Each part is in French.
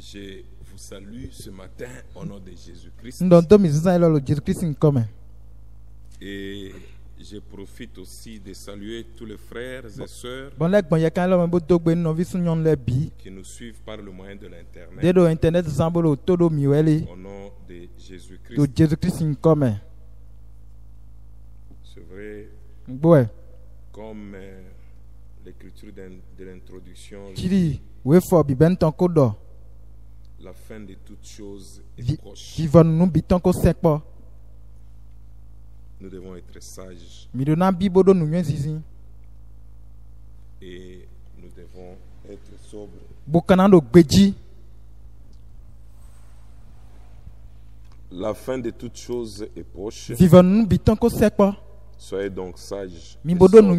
Je vous salue ce matin au nom de Jésus-Christ. Et je profite aussi de saluer tous les frères et sœurs qui nous suivent par le moyen de l'Internet. Au nom de Jésus-Christ. C'est vrai, comme l'écriture de l'introduction, la fin de toutes choses est proche. Nous devons être sages et nous devons être sobres. La fin de toutes choses est proche. Soyez donc sages et sobres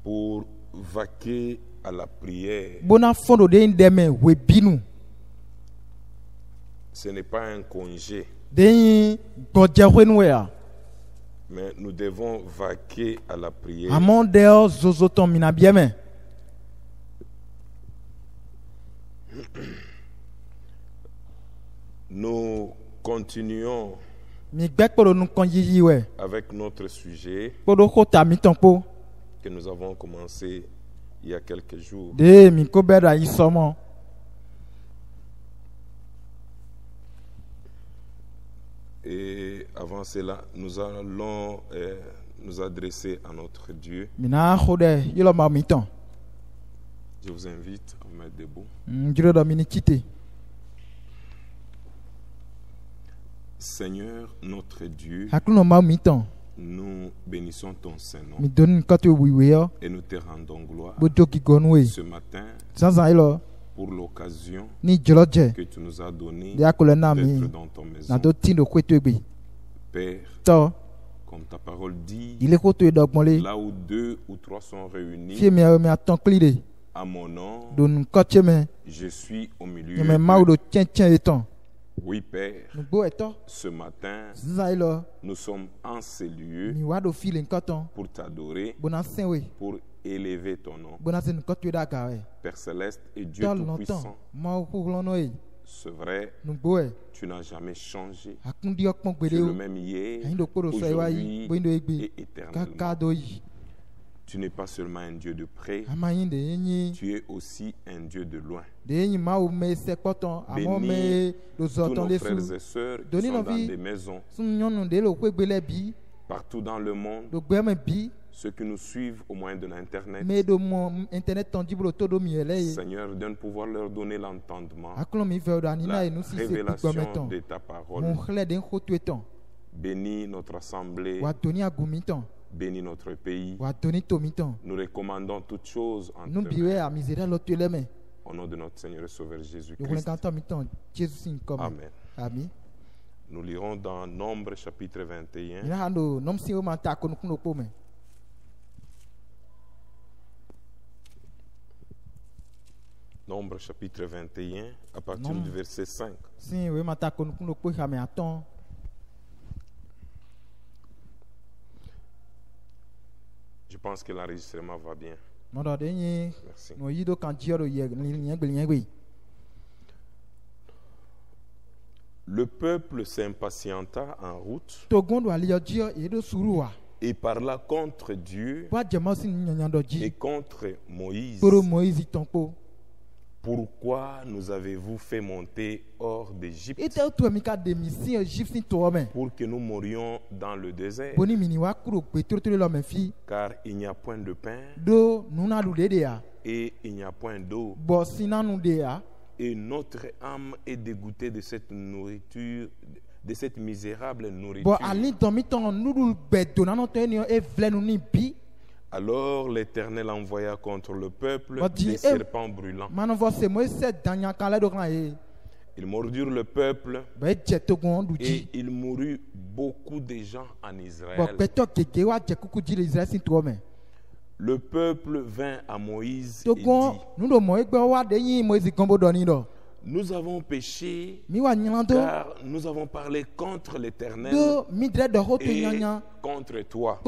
pour vaquer à la prière. Ce n'est pas un congé, mais nous devons vaquer à la prière. Nous continuons avec notre sujet que nous avons commencé il y a quelques jours. Et avant cela, nous allons nous adresser à notre Dieu. Je vous invite à vous mettre debout. Seigneur, notre Dieu, nous bénissons ton Saint-Nom et nous te rendons gloire ce matin pour l'occasion que tu nous as donnée d'être dans ton maison. Père, comme ta parole dit, là où 2 ou 3 sont réunis à mon nom, je suis au milieu d'eux. Oui, Père, ce matin, nous sommes en ces lieux pour t'adorer, pour élever ton nom. Père Céleste et Dieu Tout-Puissant, c'est vrai, tu n'as jamais changé. Tu es le même hier, aujourd'hui et éternellement. Tu n'es pas seulement un Dieu de près, tu es aussi un Dieu de loin. Bénis tous nos frères et sœurs qui sont dans des maisons, partout dans le monde, ceux qui nous suivent au moyen de l'Internet. Seigneur, donne pouvoir leur donner l'entendement, la révélation de ta parole. Bénis notre assemblée. Bénis notre pays. Nous recommandons toutes choses en tes mains. Au nom de notre Seigneur et Sauveur Jésus-Christ. Amen. Nous lirons dans Nombre chapitre 21. Nombre chapitre 21 à partir du verset 5. Je pense que l'enregistrement va bien. Merci. Le peuple s'impatienta en route et parla contre Dieu et contre Moïse. Pourquoi nous avez-vous fait monter hors d'Égypte pour que nous mourions dans le désert? Car il n'y a point de pain et il n'y a point d'eau. Et notre âme est dégoûtée de cette nourriture, de cette misérable nourriture. Alors l'Éternel envoya contre le peuple des serpents brûlants. Ils mordirent le peuple et il mourut beaucoup de gens en Israël. Le peuple vint à Moïse et dit: nous avons péché car nous avons parlé contre l'Éternel et contre toi.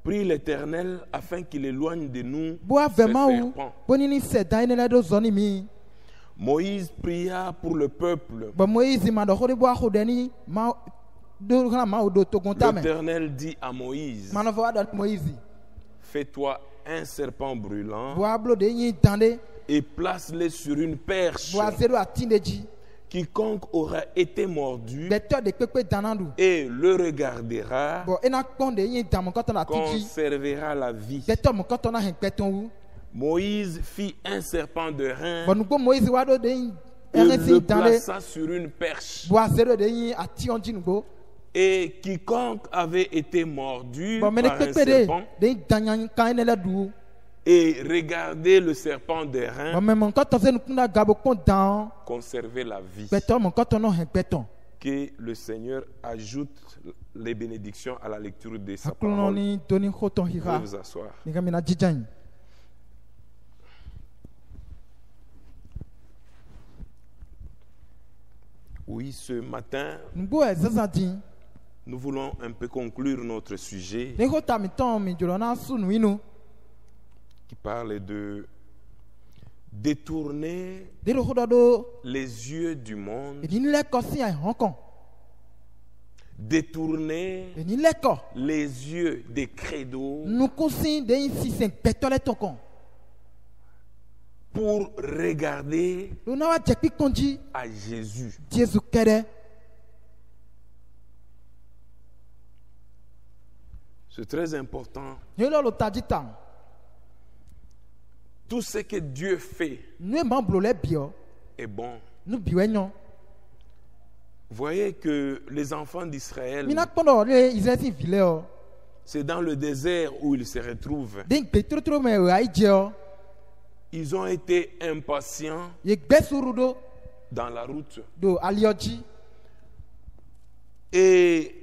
Prie l'Éternel afin qu'il éloigne de nous ces serpents. Moïse pria pour le peuple. L'Éternel dit à Moïse, fais-toi un serpent brûlant et place-le sur une perche. Quiconque aura été mordu et le regardera conservera la vie. Moïse fit un serpent de rein et le plaça sur une perche. Et quiconque avait été mordu par un serpent et regardez le serpent des reins conserver la vie. Que le Seigneur ajoute les bénédictions à la lecture de sa parole. Veuillez vous asseoir. Oui, ce matin, nous voulons un peu conclure notre sujet qui parle de détourner les yeux du monde, détourner les yeux des credos pour regarder à Jésus. C'est très important. Tout ce que Dieu fait est bon. Voyez que les enfants d'Israël, c'est dans le désert où ils se retrouvent. Ils ont été impatients dans la route. Et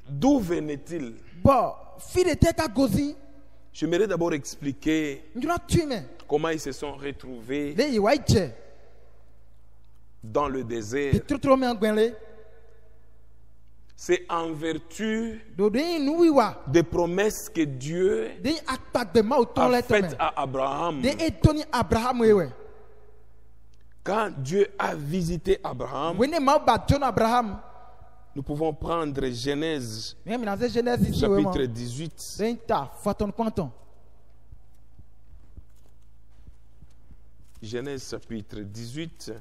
d'où venait-il? J'aimerais d'abord expliquer comment ils se sont retrouvés dans le désert. C'est en vertu des promesses que Dieu a faites à Abraham. Quand Dieu a visité Abraham, nous pouvons prendre Genèse chapitre 18. Genèse chapitre 18,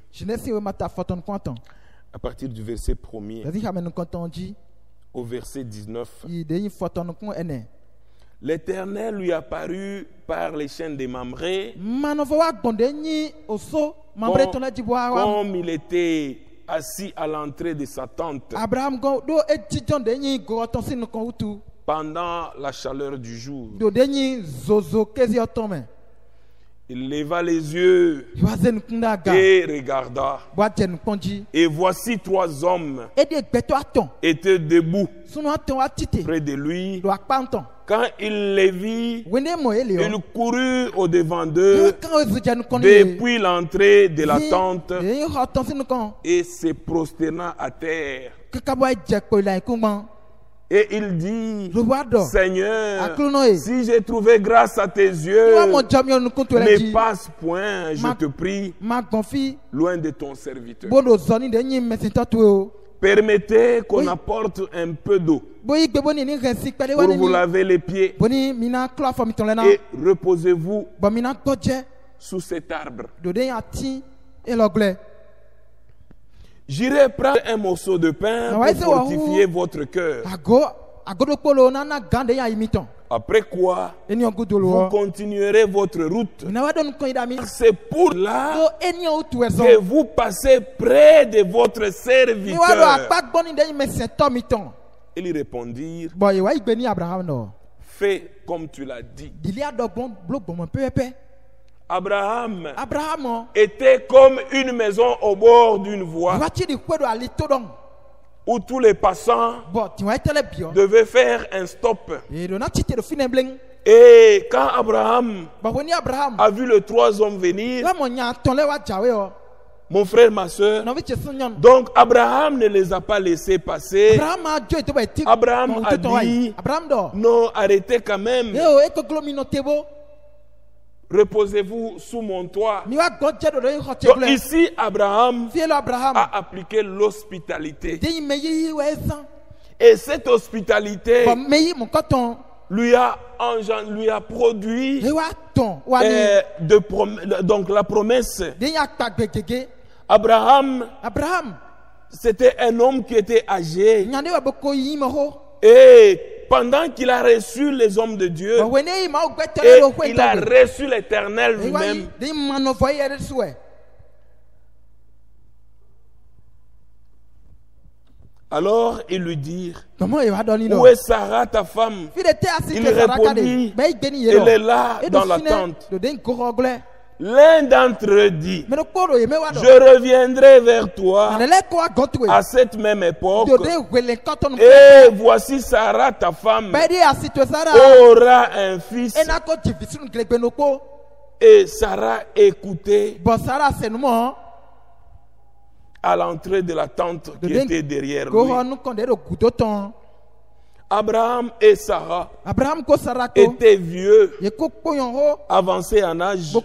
à partir du verset 1er au verset 19. L'Éternel lui apparut par les chaînes de Mamré, comme il était assis à l'entrée de sa tente pendant la chaleur du jour. Il leva les yeux et regarda. Et voici 3 hommes étaient debout près de lui. Quand il les vit, il courut au-devant d'eux depuis l'entrée de la tente et se prosterna à terre. Et il dit, Seigneur, si j'ai trouvé grâce à tes yeux, ne passe point, je te prie, loin de ton serviteur. Permettez qu'on apporte un peu d'eau pour vous laver les pieds et reposez-vous sous cet arbre. J'irai prendre un morceau de pain pour fortifier votre cœur. Après quoi, vous continuerez votre route. C'est pour là que vous passez près de votre serviteur. Ils lui répondirent, fais comme tu l'as dit. Abraham était comme une maison au bord d'une voie où tous les passants devaient faire un stop. Et quand Abraham a vu les 3 hommes venir, Mon frère, ma soeur, donc Abraham ne les a pas laissés passer. Abraham a dit, non, arrêtez quand même. Reposez-vous sous mon toit. Donc ici, Abraham a appliqué l'hospitalité. Et cette hospitalité lui a produit donc la promesse. Abraham, c'était un homme qui était âgé. Et pendant qu'il a reçu les hommes de Dieu, et il a reçu l'Éternel lui-même, alors il lui dit, où est Sarah ta femme? Il répondit, elle est là dans la tente. L'un d'entre eux dit, je reviendrai vers toi à cette même époque, et voici Sarah ta femme aura un fils. Et Sarah écoutait à l'entrée de la tente qui était derrière lui. Abraham et Sarah étaient vieux, avancés en âge,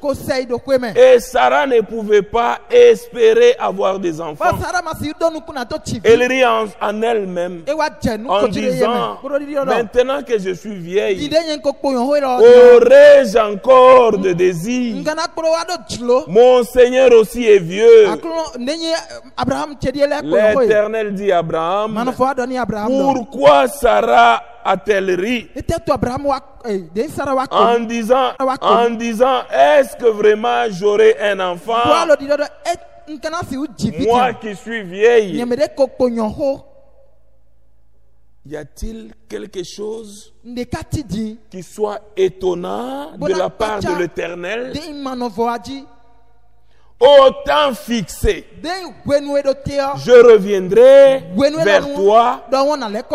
et Sarah ne pouvait pas espérer avoir des enfants. Elle rit en elle-même en disant, maintenant que je suis vieille, aurais-je encore de désir? Mon Seigneur aussi est vieux. L'Éternel dit à Abraham, pourquoi Sarah a-t-elle ri en disant, est-ce que vraiment j'aurai un enfant, moi qui suis vieille? Y a-t-il quelque chose qui soit étonnant de la part de l'Éternel? Au temps fixé, je reviendrai vers toi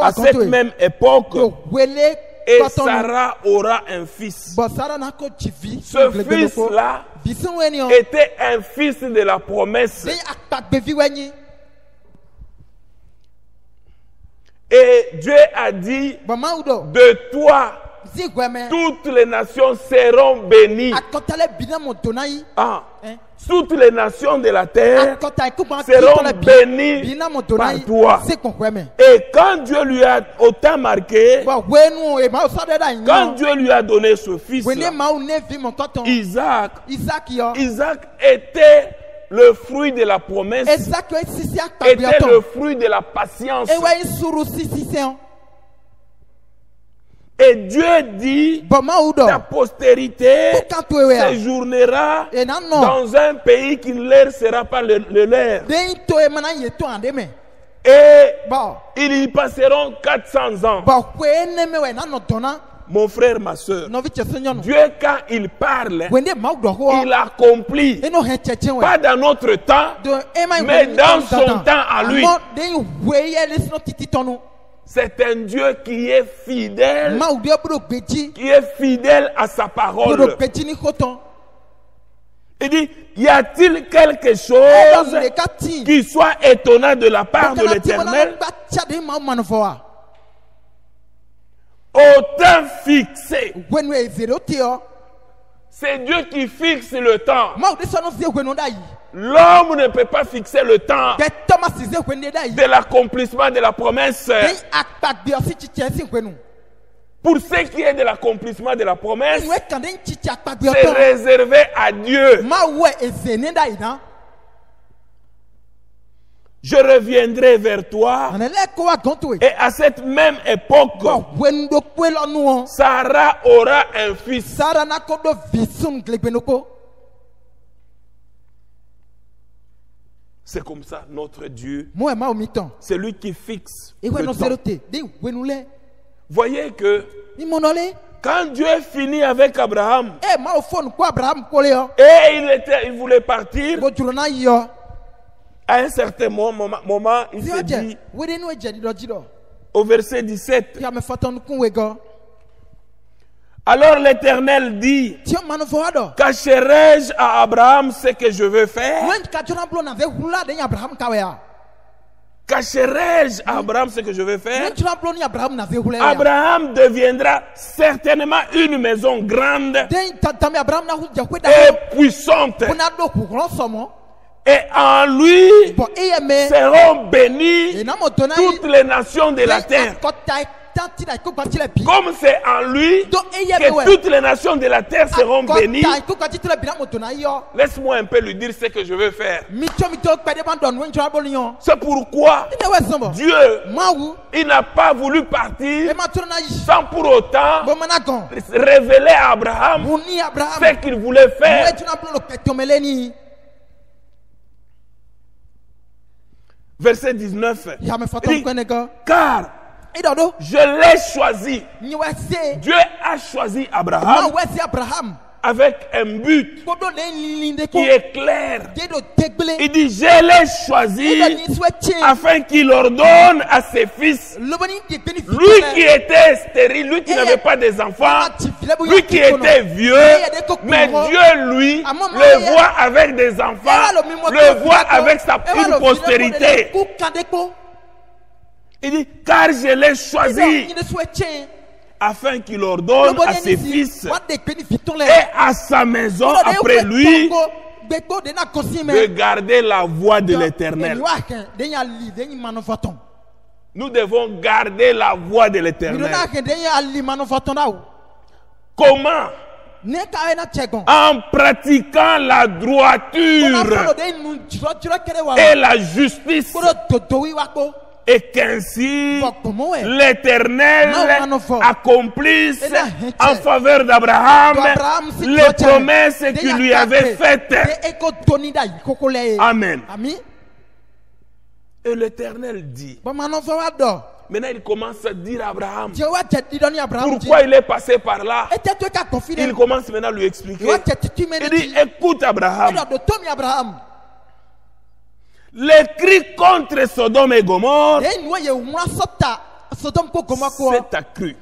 à cette même époque, et Sarah aura un fils. Ce fils-là était un fils de la promesse. Et Dieu a dit, de toi, toutes les nations seront bénies. Toutes les nations de la terre seront bénies par toi. Et quand Dieu lui a autant marqué, quand Dieu lui a donné ce fils, Isaac était le fruit de la promesse, était le fruit de la patience. Et Dieu dit, ta postérité séjournera dans un pays qui ne leur sera pas le leur. Et ils y passeront 400 ans. Mon frère, ma soeur, Dieu, quand il parle, il accomplit. Pas dans notre temps, mais dans son temps à lui. C'est un Dieu qui est fidèle à sa parole. Il dit, y a-t-il quelque chose qui soit étonnant de la part de l'Éternel? Au temps fixé, c'est Dieu qui fixe le temps. L'homme ne peut pas fixer le temps de l'accomplissement de la promesse. Pour ce qui est de l'accomplissement de la promesse, c'est réservé à Dieu. Je reviendrai vers toi, et à cette même époque, Sarah aura un fils. C'est comme ça, notre Dieu, c'est lui qui fixe le temps. Voyez que quand Dieu finit avec Abraham, et il voulait partir, à un certain moment, il s'est dit, au verset 17, Alors l'Éternel dit, cacherai-je à Abraham ce que je veux faire? Cacherai-je à Abraham ce que je veux faire? Abraham deviendra certainement une maison grande et puissante. Et en lui seront bénies toutes les nations de la terre. Comme c'est en lui que toutes les nations de la terre seront bénies, laisse-moi un peu lui dire ce que je veux faire. C'est pourquoi Dieu, il n'a pas voulu partir sans pour autant révéler à Abraham ce qu'il voulait faire. Verset 19. Car je l'ai choisi. Dieu a choisi Abraham avec un but qui est clair. Il dit, je l'ai choisi afin qu'il ordonne à ses fils, lui qui était stérile, lui qui n'avait pas des enfants, lui qui était vieux, mais Dieu lui le voit avec des enfants, le voit avec une postérité. Il dit, car je l'ai choisi afin qu'il ordonne à ses fils et à sa maison après lui de garder la voie de l'Éternel. Nous devons garder la voie de l'Éternel. Comment? En pratiquant la droiture et la justice, et qu'ainsi l'Éternel accomplisse en faveur d'Abraham les promesses qu'il lui avait faites. Amen. Et l'Éternel dit, maintenant il commence à dire à Abraham pourquoi il est passé par là. Il commence maintenant à lui expliquer. Il dit, écoute Abraham, les cris contre Sodome et Gomorrhe, c'est accru.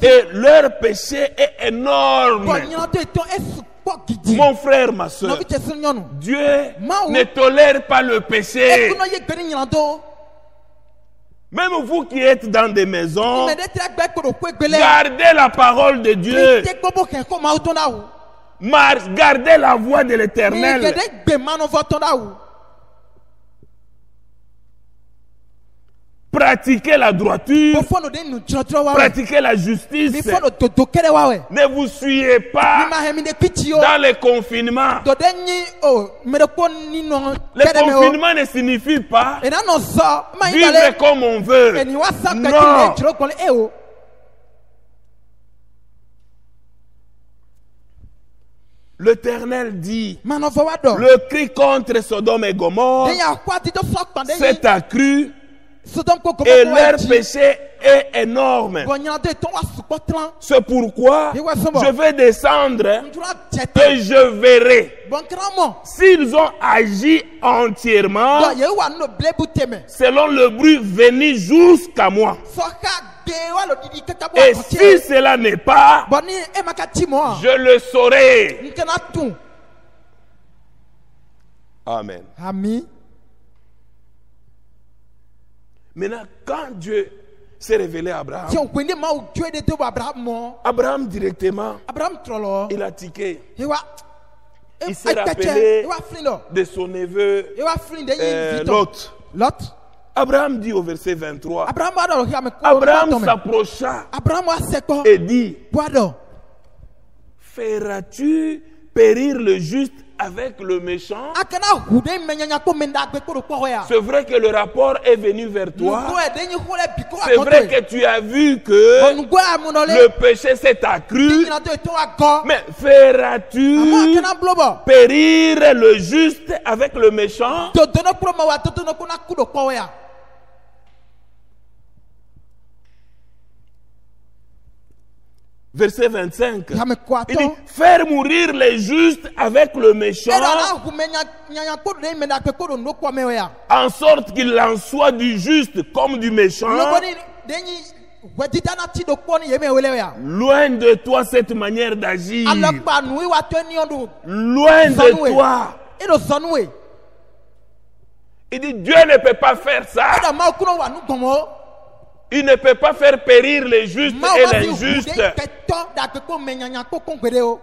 Et leur péché est énorme. Mon frère, ma soeur, Dieu ne tolère pas le péché. Même vous qui êtes dans des maisons, gardez la parole de Dieu. Gardez la voie de l'Éternel. Pratiquez la droiture, pratiquez la justice. Ne vous suyez pas dans les confinements. Le confinement ne signifie pas vivre comme on veut. Non. L'Éternel dit, le cri contre Sodome et Gomorrhe s'est accru et leur péché est énorme. C'est pourquoi je vais descendre et je verrai s'ils ont agi entièrement selon le bruit venu jusqu'à moi. Et si cela n'est pas, je le saurai. Amen. Maintenant, quand Dieu s'est révélé à Abraham, Abraham directement, il a tiqué. Il s'est rappelé de son neveu Lot. Abraham dit au verset 23, Abraham s'approcha et dit, feras-tu périr le juste avec le méchant? C'est vrai que le rapport est venu vers toi. C'est vrai que tu as vu que le péché s'est accru. Mais feras-tu périr le juste avec le méchant? Verset 25. Il dit, faire mourir les justes avec le méchant, en sorte qu'il en soit du juste comme du méchant. Loin de toi cette manière d'agir. Loin de toi. Il dit Dieu ne peut pas faire ça. Il ne peut pas faire périr les justes et l'injuste.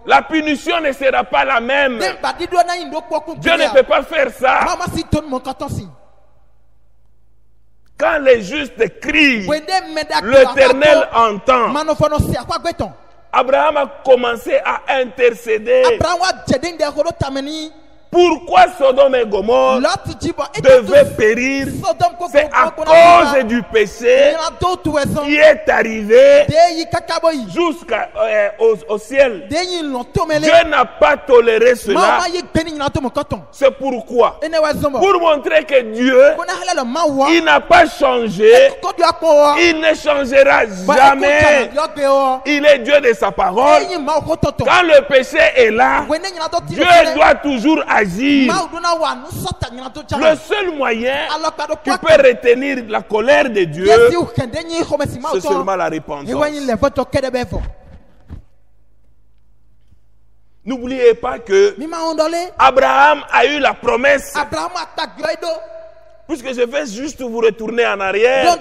La punition ne sera pas la même. Dieu ne peut pas faire ça. Quand les justes crient, l'Éternel entend. Abraham a commencé à intercéder. Pourquoi Sodome et Gomorrhe devaient périr? C'est à cause du péché qui est arrivé jusqu'au ciel. Dieu n'a pas toléré cela. C'est pourquoi, pour montrer que Dieu, il n'a pas changé, il ne changera jamais. Il est Dieu de sa parole. Quand le péché est là, Dieu doit toujours agir. Le seul moyen qui peut retenir la colère de Dieu, c'est seulement la repentance. N'oubliez pas que Abraham a eu la promesse. Puisque je vais juste vous retourner en arrière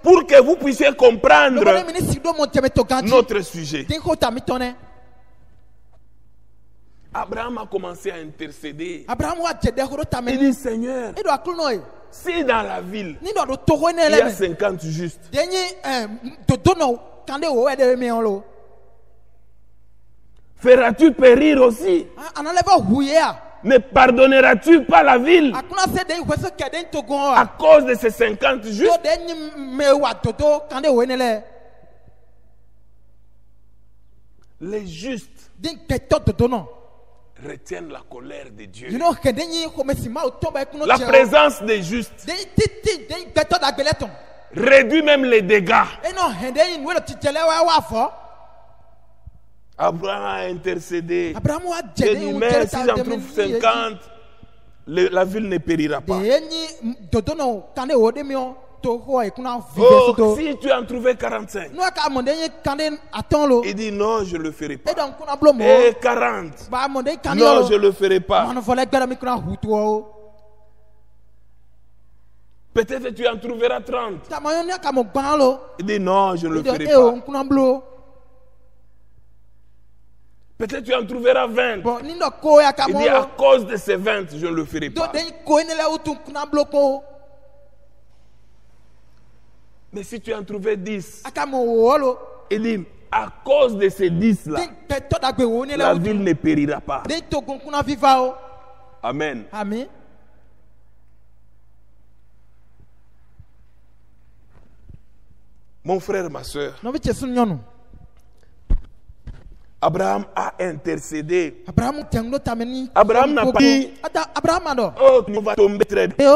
pour que vous puissiez comprendre notre sujet. Abraham a commencé à intercéder. Il dit Seigneur, si dans la ville il y a 50 justes, feras-tu périr aussi? Ne pardonneras-tu pas la ville à cause de ces 50 justes? Les justes retiennent la colère de Dieu. La présence des justes réduit même les dégâts. Abraham a intercédé. Il dit, mais si j'en trouve 50, la ville ne périra pas. Oh, si tu en trouvais 45, il dit non, je ne le ferai pas. Et 40, non, je ne le ferai pas. Peut-être tu en trouveras 30. Il dit non, je ne le ferai pas. Peut-être tu en trouveras 20. Il dit à cause de ces 20, je ne le ferai pas. Mais si tu en trouvais 10, il dit, à cause de ces 10-là, la ville ne périra pas. Amen. Amen. Mon frère, ma soeur, Abraham a intercédé. Abraham n'a pas dit, oh, tu vas tomber très bien.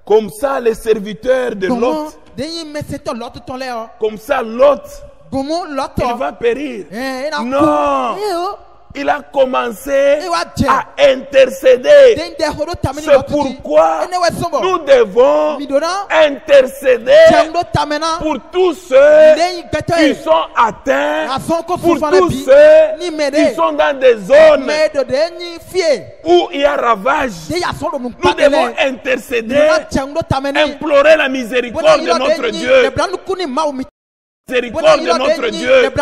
Comme ça, les serviteurs de Lot, comme ça, Lot, il va périr. Non, il a commencé à intercéder. C'est pourquoi nous devons intercéder pour tous ceux qui sont atteints, pour tous ceux qui sont dans des zones où il y a ravage. Nous devons intercéder, implorer la miséricorde de notre Dieu. Miséricorde de notre Dieu.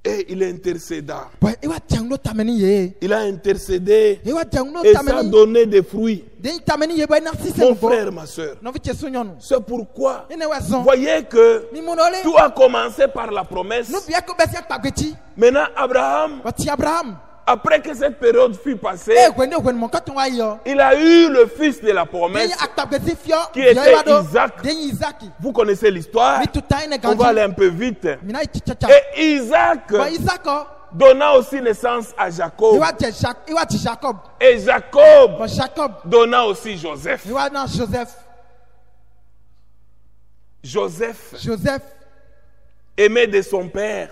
Et il intercéda. Il a intercédé et ça a donné des fruits. Mon frère, ma soeur, c'est pourquoi voyez que tout a commencé par la promesse. Maintenant, Abraham, après que cette période fut passée, il a eu le fils de la promesse qui était Isaac. Vous connaissez l'histoire. On va aller un peu vite. Et Isaac donna aussi naissance à Jacob. Et Jacob donna aussi Joseph. Joseph, aimé de son père,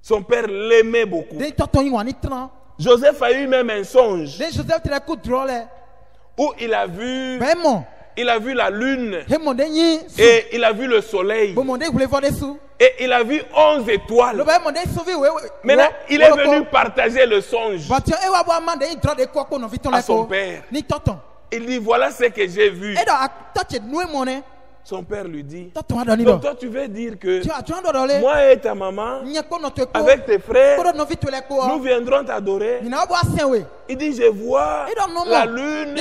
Son père l'aimait beaucoup. Joseph a eu même un songe où il a vu la lune et il a vu le soleil et il a vu 11 étoiles. Maintenant, il est venu partager le songe à son père. Il dit, voilà ce que j'ai vu. Son père lui dit, donc toi tu veux dire que moi et ta maman, avec tes frères, nous viendrons t'adorer. Il dit, je vois la lune,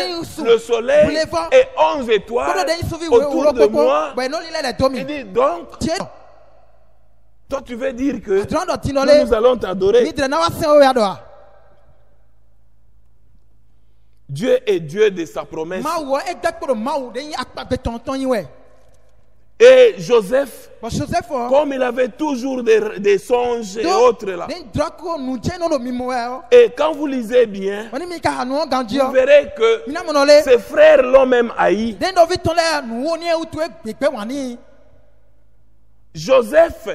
le soleil et 11 étoiles autour de moi. Il dit, donc, toi tu veux dire que nous allons t'adorer. Dieu est Dieu de sa promesse. Et Joseph, comme il avait toujours des songes et autres là, et quand vous lisez bien, vous verrez que ses frères l'ont même haï. Joseph,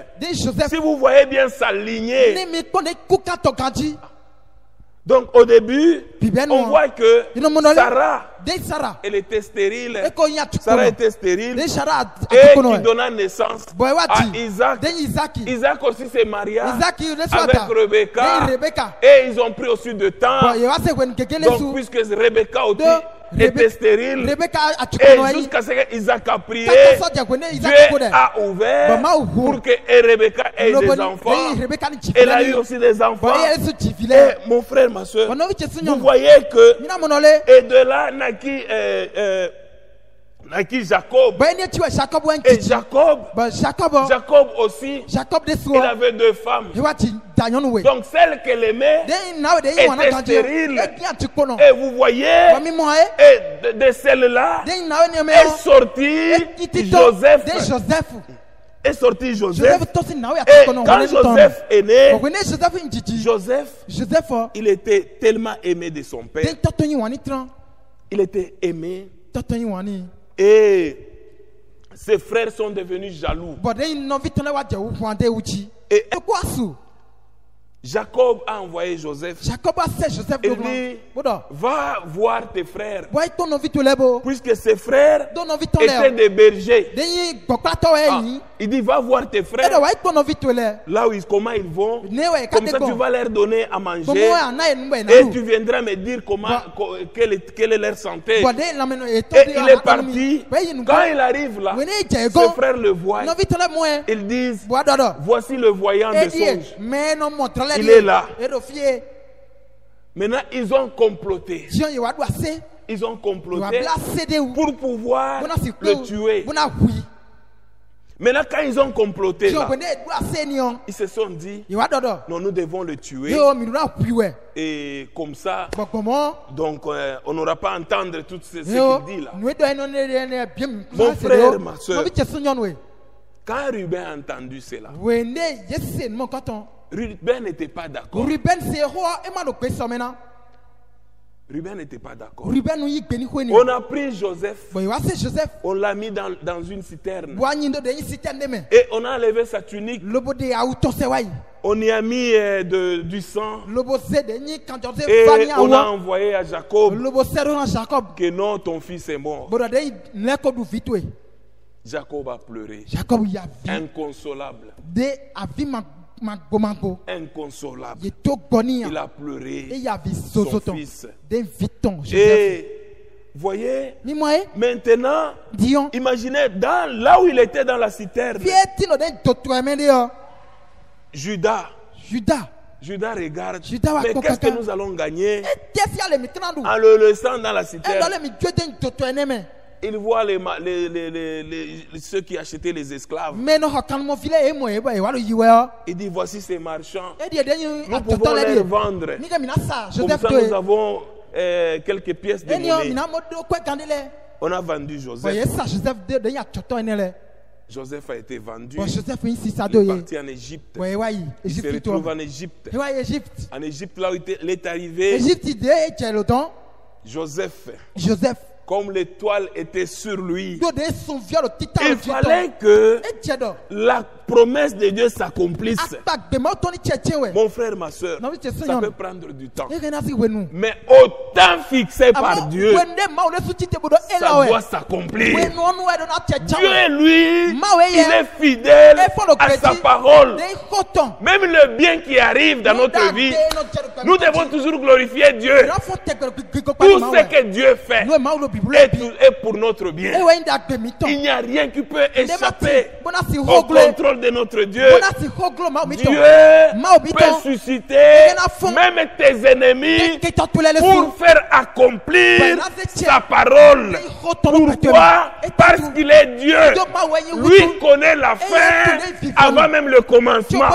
si vous voyez bien sa lignée, donc au début, on voit que Sarah, elle était stérile. Sarah était stérile et qui donna naissance à Isaac. Isaac aussi s'est marié avec Rebecca et ils ont pris aussi de temps. Donc puisque Rebecca aussi était stérile et jusqu'à ce qu'Isaac a prié, Dieu a ouvert pour que Rebecca ait des enfants. Elle a eu aussi des enfants. Et mon frère, ma soeur, vous voyez que et de là naquit Jacob. Et Jacob aussi, il avait 2 femmes. Donc celle qu'elle aimait était stérile. Et vous voyez, et de celle-là est sorti Joseph. Est sorti Joseph. Et quand Joseph est né, Joseph, il était tellement aimé de son père. Il était aimé. Et ses frères sont devenus jaloux. Et Jacob a envoyé Joseph. Il dit, va voir tes frères. Puisque ses frères étaient des bergers. Il dit, va voir tes frères. Là où comment ils vont. Comme ça tu vas leur donner à manger. Et tu viendras me dire quelle est leur santé. Et il est parti. Quand il arrive là, ses frères le voient. Ils disent, voici le voyant des songes. Il est là. Maintenant, ils ont comploté. Ils ont comploté pour pouvoir le tuer. Maintenant, quand ils ont comploté, là, ils se sont dit, non, nous devons le tuer. Et comme ça, donc on n'aura pas à entendre tout ce qu'il dit là. Mon frère, ma soeur, quand Ruben a entendu cela, Ruben n'était pas d'accord. Ruben n'était pas d'accord. On a pris Joseph. On l'a mis dans une citerne. Et on a enlevé sa tunique. On y a mis du sang. Et on a envoyé à Jacob que non, ton fils est mort. Jacob a pleuré. Inconsolable. Inconsolable. Il a pleuré son fils. Et voyez, maintenant, imaginez là où il était dans la citerne. Judas regarde. Mais qu'est-ce que nous allons gagner en le laissant dans la citerne? Il voit ceux qui achetaient les esclaves. Il dit, voici ces marchands. Nous pouvons les vendre. Comme ça, nous avons quelques pièces de monnaie. On a vendu Joseph. Joseph a été vendu. Il est parti en Égypte. Il se retrouve en Égypte. En Égypte, là où il est arrivé, Joseph. Comme l'étoile était sur lui, il fallait que promesse de Dieu s'accomplisse. Mon frère, ma soeur, ça peut prendre du temps. Mais au temps fixé par Dieu, ça doit s'accomplir. Dieu, lui, il est fidèle à sa parole. Même le bien qui arrive dans notre vie, nous devons toujours glorifier Dieu. Tout ce que Dieu fait est pour notre bien. Il n'y a rien qui peut échapper au contrôle de notre Dieu. Dieu peut susciter même tes ennemis pour faire accomplir sa parole. Pourquoi? Parce qu'il est Dieu. Lui connaît la fin avant même le commencement.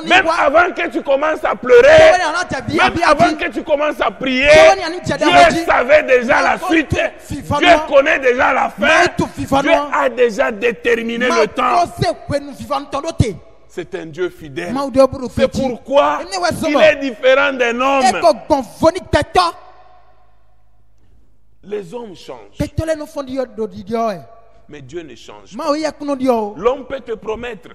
Même avant que tu commences à pleurer, même avant que tu commences à prier, Dieu savait déjà la suite. Dieu connaît déjà la fin. Dieu a déjà déterminé le temps. C'est un Dieu fidèle. C'est pourquoi il est différent d'un homme. Les hommes changent. Mais Dieu ne change pas. L'homme peut te promettre.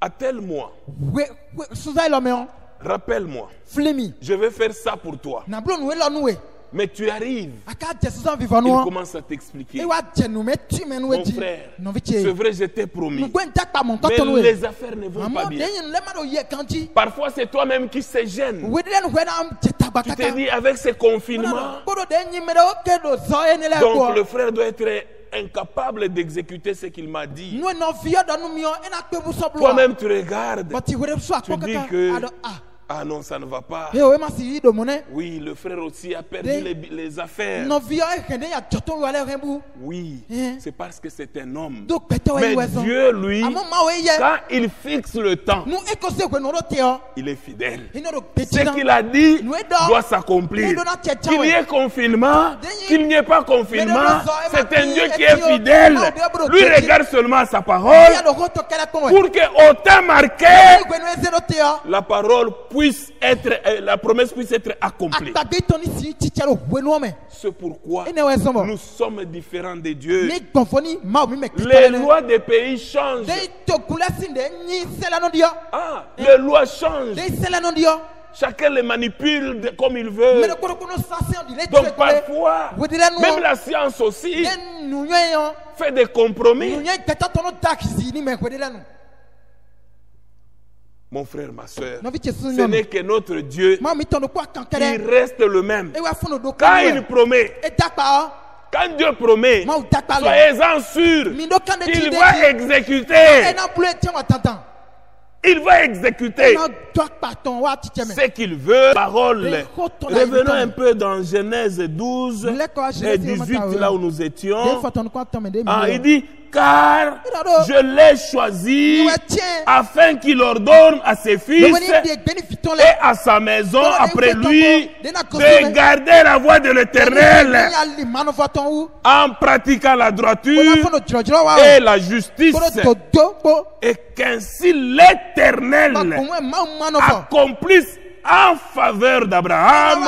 À tel mois, rappelle-moi, je vais faire ça pour toi. Mais tu arrives, il commence à t'expliquer. Mon frère, c'est vrai, je t'ai promis. Mais les affaires ne vont pas bien. Parfois, c'est toi-même qui se gêne. Tu te dis, avec ces confinements, donc le frère doit être incapable d'exécuter ce qu'il m'a dit. Toi-même, tu regardes, tu dis que ah non, ça ne va pas. Oui, le frère aussi a perdu les affaires. Oui, c'est parce que c'est un homme. Mais Dieu, lui, quand il fixe le temps, il est fidèle. Ce qu'il a dit doit s'accomplir. Qu'il y ait confinement, qu'il n'y ait pas confinement, c'est un Dieu qui est fidèle. Lui regarde seulement sa parole pour qu'au temps marqué, la parole puisse être, la promesse puisse être accomplie. C'est pourquoi nous sommes différents de Dieu. Les lois des pays changent. Les lois changent. Chacun les manipule comme il veut. Donc parfois, même la science aussi fait des compromis. Mon frère, ma soeur, ce n'est que notre Dieu qui reste le même. Quand il promet, quand Dieu promet, soyez-en sûrs qu'il va exécuter. Il va exécuter ce qu'il veut. Parole. Revenons un peu dans Genèse 12 et 18, là où nous étions. Il dit, car je l'ai choisi afin qu'il ordonne à ses fils et à sa maison après lui de garder la voie de l'Éternel en pratiquant la droiture et la justice, et qu'ainsi l'Éternel accomplisse en faveur d'Abraham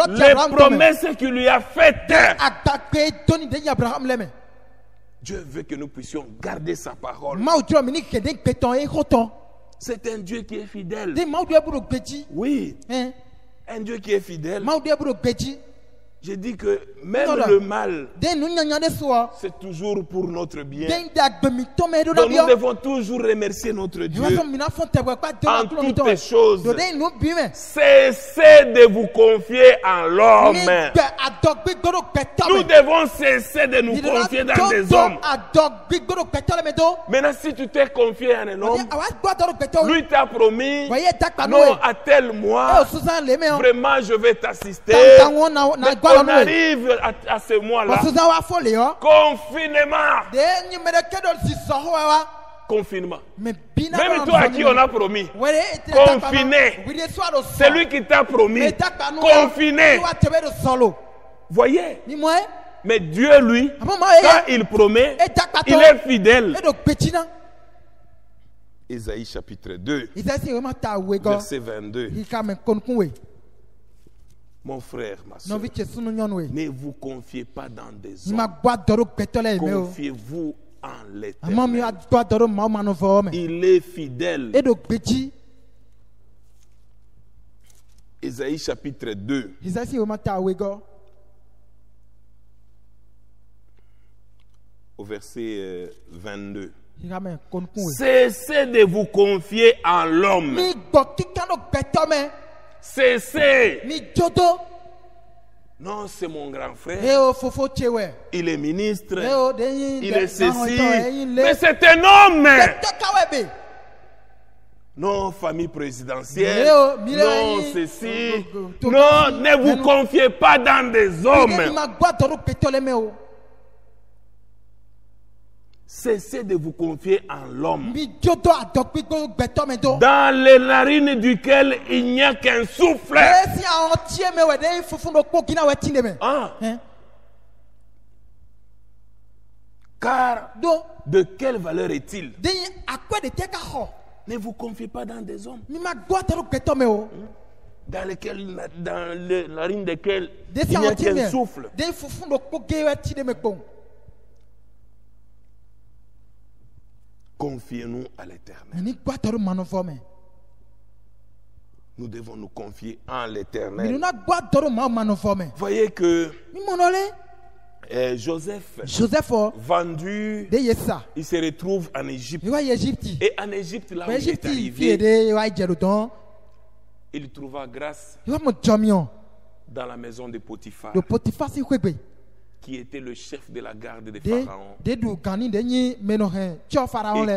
les promesses qu'il lui a faites. Dieu veut que nous puissions garder sa parole. C'est un Dieu qui est fidèle. Oui, un Dieu qui est fidèle. J'ai dit que même le mal, c'est toujours pour notre bien. Donc nous devons toujours remercier notre Dieu en toutes les choses. Cessez de vous confier en l'homme. Nous devons cesser de nous confier dans des hommes. Maintenant, si tu t'es confié en un homme, lui t'a promis, non, à tel mois, vraiment je vais t'assister. On arrive à ce mois-là. Confinement. Même toi à qui on a promis. Confiné. C'est lui qui t'a promis. Confiné. Voyez. Mais Dieu, lui, quand il promet, il est fidèle. Ésaïe chapitre 2, verset 22. Mon frère, ma soeur, ne vous confiez pas dans des hommes. Confiez-vous en l'Éternel. Il est fidèle. Ésaïe chapitre 2. Au verset 22. Cessez de vous confier en l'homme. Cessez. Non, c'est mon grand frère. Il est ministre. Il est ceci. Mais c'est un homme. Non, famille présidentielle. Non, ceci. Non, ne vous confiez pas dans des hommes. Cessez de vous confier en l'homme, dans les narines duquel il n'y a qu'un souffle. Ah. Car de quelle valeur est-il? Ne vous confiez pas dans des hommes dans les narines desquelles il n'y a qu'un souffle. Confiez-nous à l'Éternel. Nous devons nous confier en l'Éternel. Voyez que Joseph vendu, il se retrouve en Égypte. Et en Égypte, là où il est arrivé, il trouva grâce dans la maison de Potiphar, qui était le chef de la garde de Pharaon. Et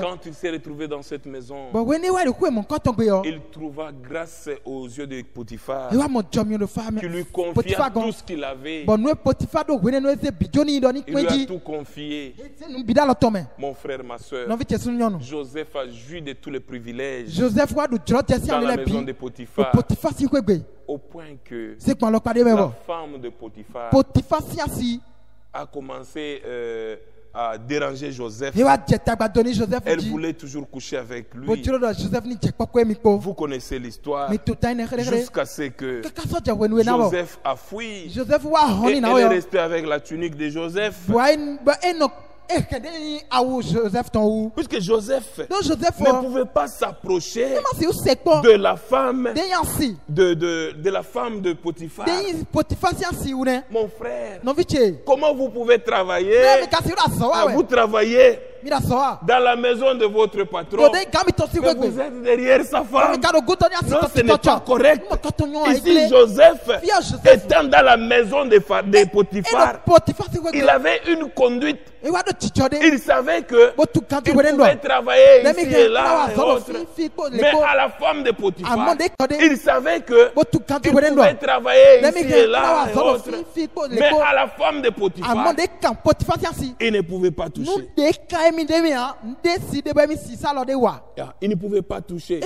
quand il s'est retrouvé dans cette maison, il trouva grâce aux yeux de Potiphar, qui lui confia tout ce qu'il avait. Il lui a tout confié. Mon frère, ma soeur, Joseph a joui de tous les privilèges dans la maison de Potiphar, au point que la femme de Potiphar a commencé à déranger Joseph. Elle voulait toujours coucher avec lui. Vous connaissez l'histoire. Jusqu'à ce que Joseph a fui. Et elle est restée avec la tunique de Joseph. Puisque Joseph ne pouvait pas s'approcher de la femme de la femme de Potiphar. Mon frère, comment vous pouvez travailler? Vous travaillez dans la maison de votre patron, mais vous êtes derrière sa femme. Non, ce n'est pas correct. Ici, Joseph, étant dans la maison de Potiphar, il avait une conduite. Il savait que il pouvait travailler ici et là et autres. Mais à la femme de Potiphar, il savait que il pouvait travailler ici et là et autres. Mais à la femme de Potiphar, il ne pouvait pas toucher. Il ne pouvait pas toucher.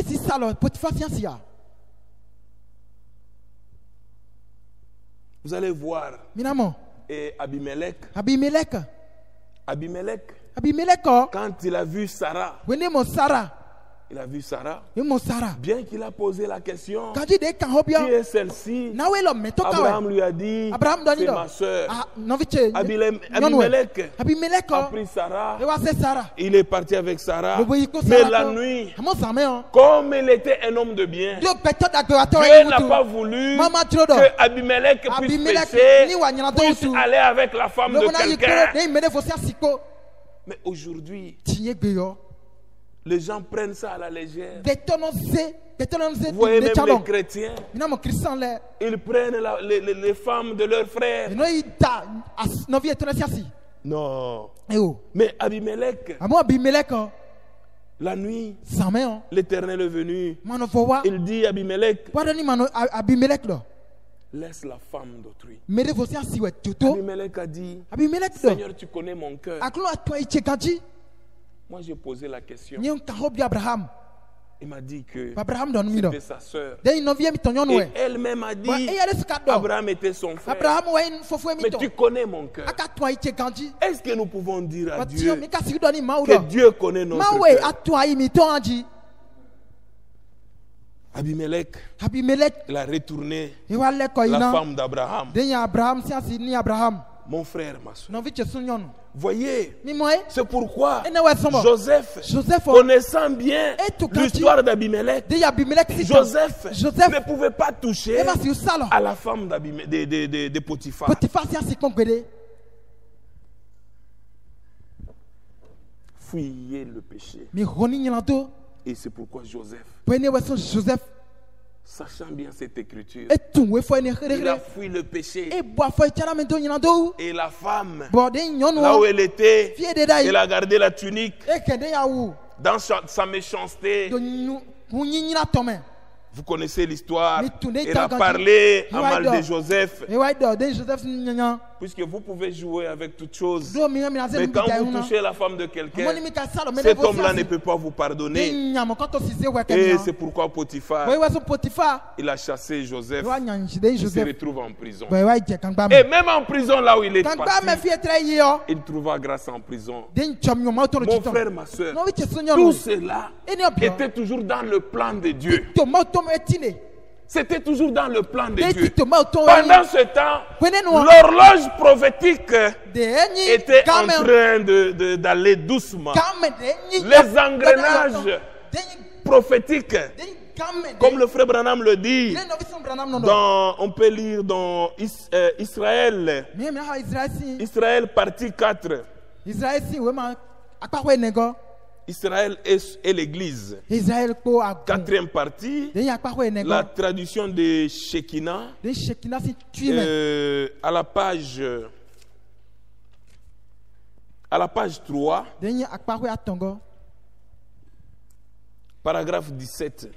Vous allez voir. Et Abimelech, quand il a vu Sarah, bien qu'il a posé la question, qui est celle-ci? Abraham lui a dit, c'est ma soeur. Abimelech a pris Sarah, il est parti avec Sarah, mais la nuit, comme il était un homme de bien, Dieu n'a pas voulu que Abimelech puisse pécher, puisse aller avec la femme de quelqu'un. Mais aujourd'hui, les gens prennent ça à la légère. Vous voyez même les chrétiens, ils prennent les femmes de leurs frères. Non. Mais Abimelech, la nuit, l'Éternel est venu. Il dit à Abimelech, laisse la femme d'autrui. Abimelech a dit, Seigneur, tu connais mon cœur. Moi, j'ai posé la question. Il m'a dit que c'était sa sœur. Et elle-même a dit Abraham était son frère. Mais tu connais mon cœur. Est-ce que nous pouvons dire à Dieu que Dieu connaît notre cœur? Abimelech, il a retourné la femme d'Abraham. Mon frère, ma soeur. Voyez, c'est pourquoi Joseph, connaissant bien l'histoire d'Abimelech, Joseph ne pouvait pas toucher à la femme de Potiphar. Fuyez le péché. Et c'est pourquoi Joseph, sachant bien cette écriture, il a fui le péché. Et la femme, là où elle était, elle a gardé la tunique dans sa méchanceté. Vous connaissez l'histoire. Elle a parlé à mal de Joseph. Puisque vous pouvez jouer avec toutes choses. Mais quand vous touchez la femme de quelqu'un, cet homme-là ne peut pas vous pardonner. Et c'est pourquoi Potiphar, il a chassé Joseph. Il se retrouve en prison. Et même en prison, là où il est parti, il trouva grâce en prison. Mon frère, ma soeur, tout cela était toujours dans le plan de Dieu. C'était toujours dans le plan de Dieu. Pendant ce temps, l'horloge prophétique était en train d'aller doucement. Les engrenages prophétiques, comme le frère Branham le dit, on peut lire dans Israël partie 4. Israël et l'Église. Quatrième partie, la traduction de Shekinah, à la page 3, paragraphe 17.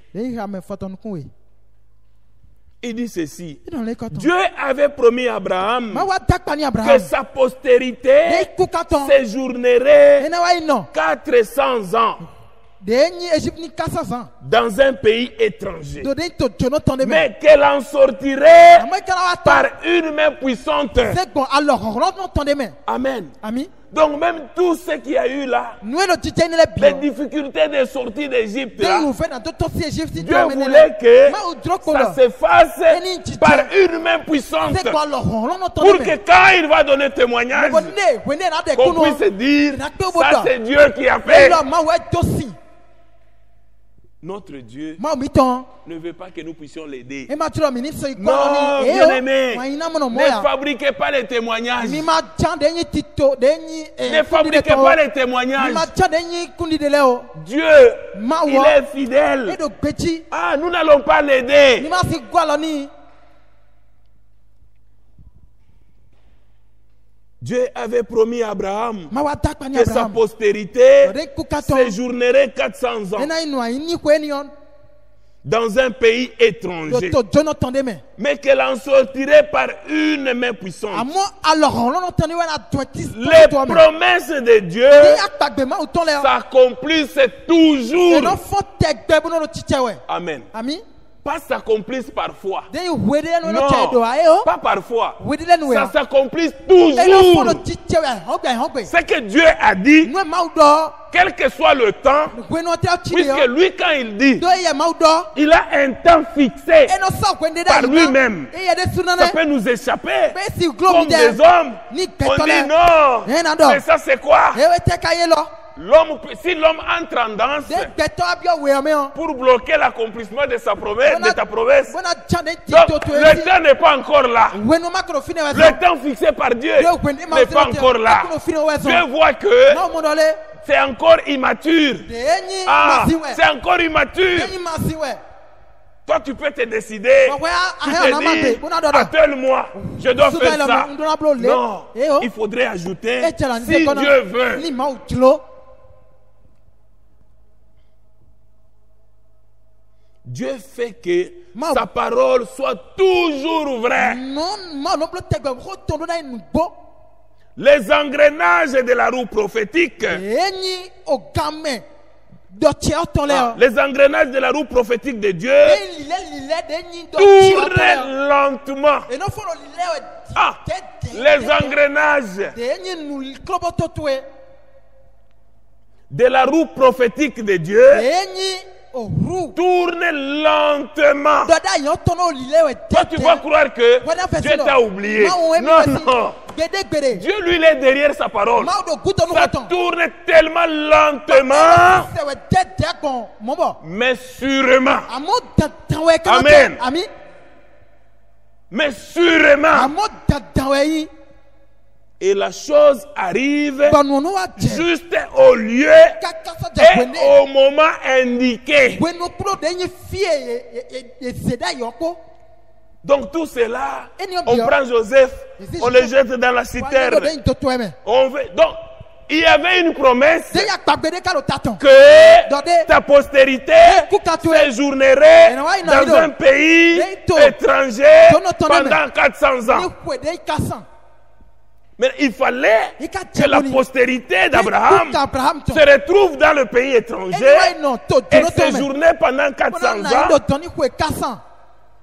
Il dit ceci: Dieu avait promis à Abraham que sa postérité séjournerait 400 ans dans un pays étranger, mais qu'elle en sortirait par une main puissante. Amen. Donc même tout ce qu'il y a eu là, les difficultés de sortie d'Égypte, Dieu voulait que ça se fasse par une main puissante, pour que quand il va donner témoignage, qu'on puisse dire, ça c'est Dieu qui a fait. Notre Dieu ne veut pas que nous puissions l'aider. Non, bien-aimé, ne fabriquez pas les témoignages. Ne fabriquez pas les témoignages. Dieu, il est fidèle. Ah, nous n'allons pas l'aider. Dieu avait promis à Abraham que sa postérité séjournerait 400 ans dans un pays étranger, mais qu'elle en sortirait par une main puissante. Les promesses de Dieu s'accomplissent toujours. Amen. Pas s'accomplissent parfois. Non, pas parfois. Ça s'accomplit toujours. Ce que Dieu a dit, quel que soit le temps, puisque lui, quand il dit, il a un temps fixé par lui-même. Ça peut nous échapper comme des hommes. On dit non, mais ça c'est quoi? Si l'homme entre en danse pour bloquer l'accomplissement de sa promesse, de ta promesse, donc le temps n'est pas encore là. Le temps fixé par Dieu n'est pas encore là. Dieu voit que c'est encore immature. Ah, c'est encore immature. Toi, tu peux te décider. Tu te dis, attends-moi, je dois faire ça. Non, il faudrait ajouter, si Dieu veut. Dieu fait que sa parole soit toujours vraie. Les engrenages de la roue prophétique, les engrenages de la roue prophétique de Dieu tournent lentement. Ah, les engrenages de la roue prophétique de Dieu tourne lentement. Toi, tu vas croire que Dieu t'a oublié. Non, non. Dieu, lui, il est derrière sa parole. Ça tourne tellement lentement, mais sûrement. Amen. Mais sûrement. Et la chose arrive juste au lieu et au moment indiqué. Donc tout cela, on prend Joseph, on le jette dans la citerne. Donc, il y avait une promesse que ta postérité séjournerait dans un pays étranger pendant 400 ans. Mais il fallait que la postérité d'Abraham se retrouve dans le pays étranger et séjourner pendant 400 ans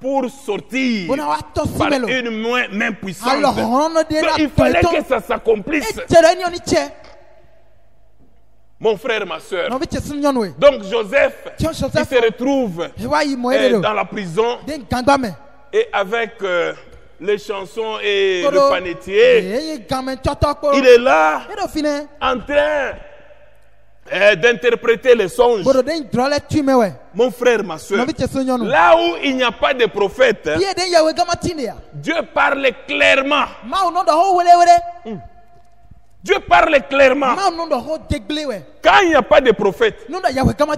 pour sortir par une main puissante. Donc, il fallait que ça s'accomplisse. Mon frère, ma soeur. Donc Joseph, il se retrouve dans la prison et avec les chansons et le panetier, il est là en train d'interpréter les songes. Mon frère, ma soeur, là où il n'y a pas de prophète, Dieu parle clairement. Dieu parle clairement. Quand il n'y a pas de prophète,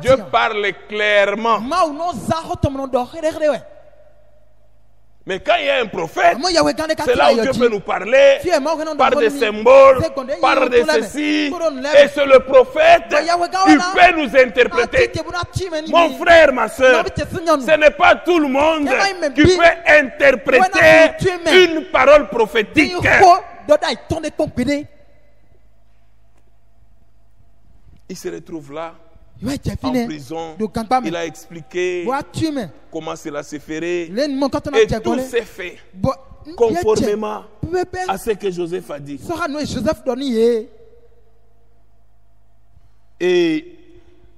Dieu parle clairement. Mais quand il y a un prophète, c'est là où Dieu peut nous parler par des symboles, par des ceci. Et c'est le prophète qui peut nous interpréter. Mon frère, ma soeur, ce n'est pas tout le monde qui peut interpréter une parole prophétique. Il se retrouve là, en prison. Il a expliqué comment cela se ferait. Et tout s'est fait conformément à ce que Joseph a dit. Et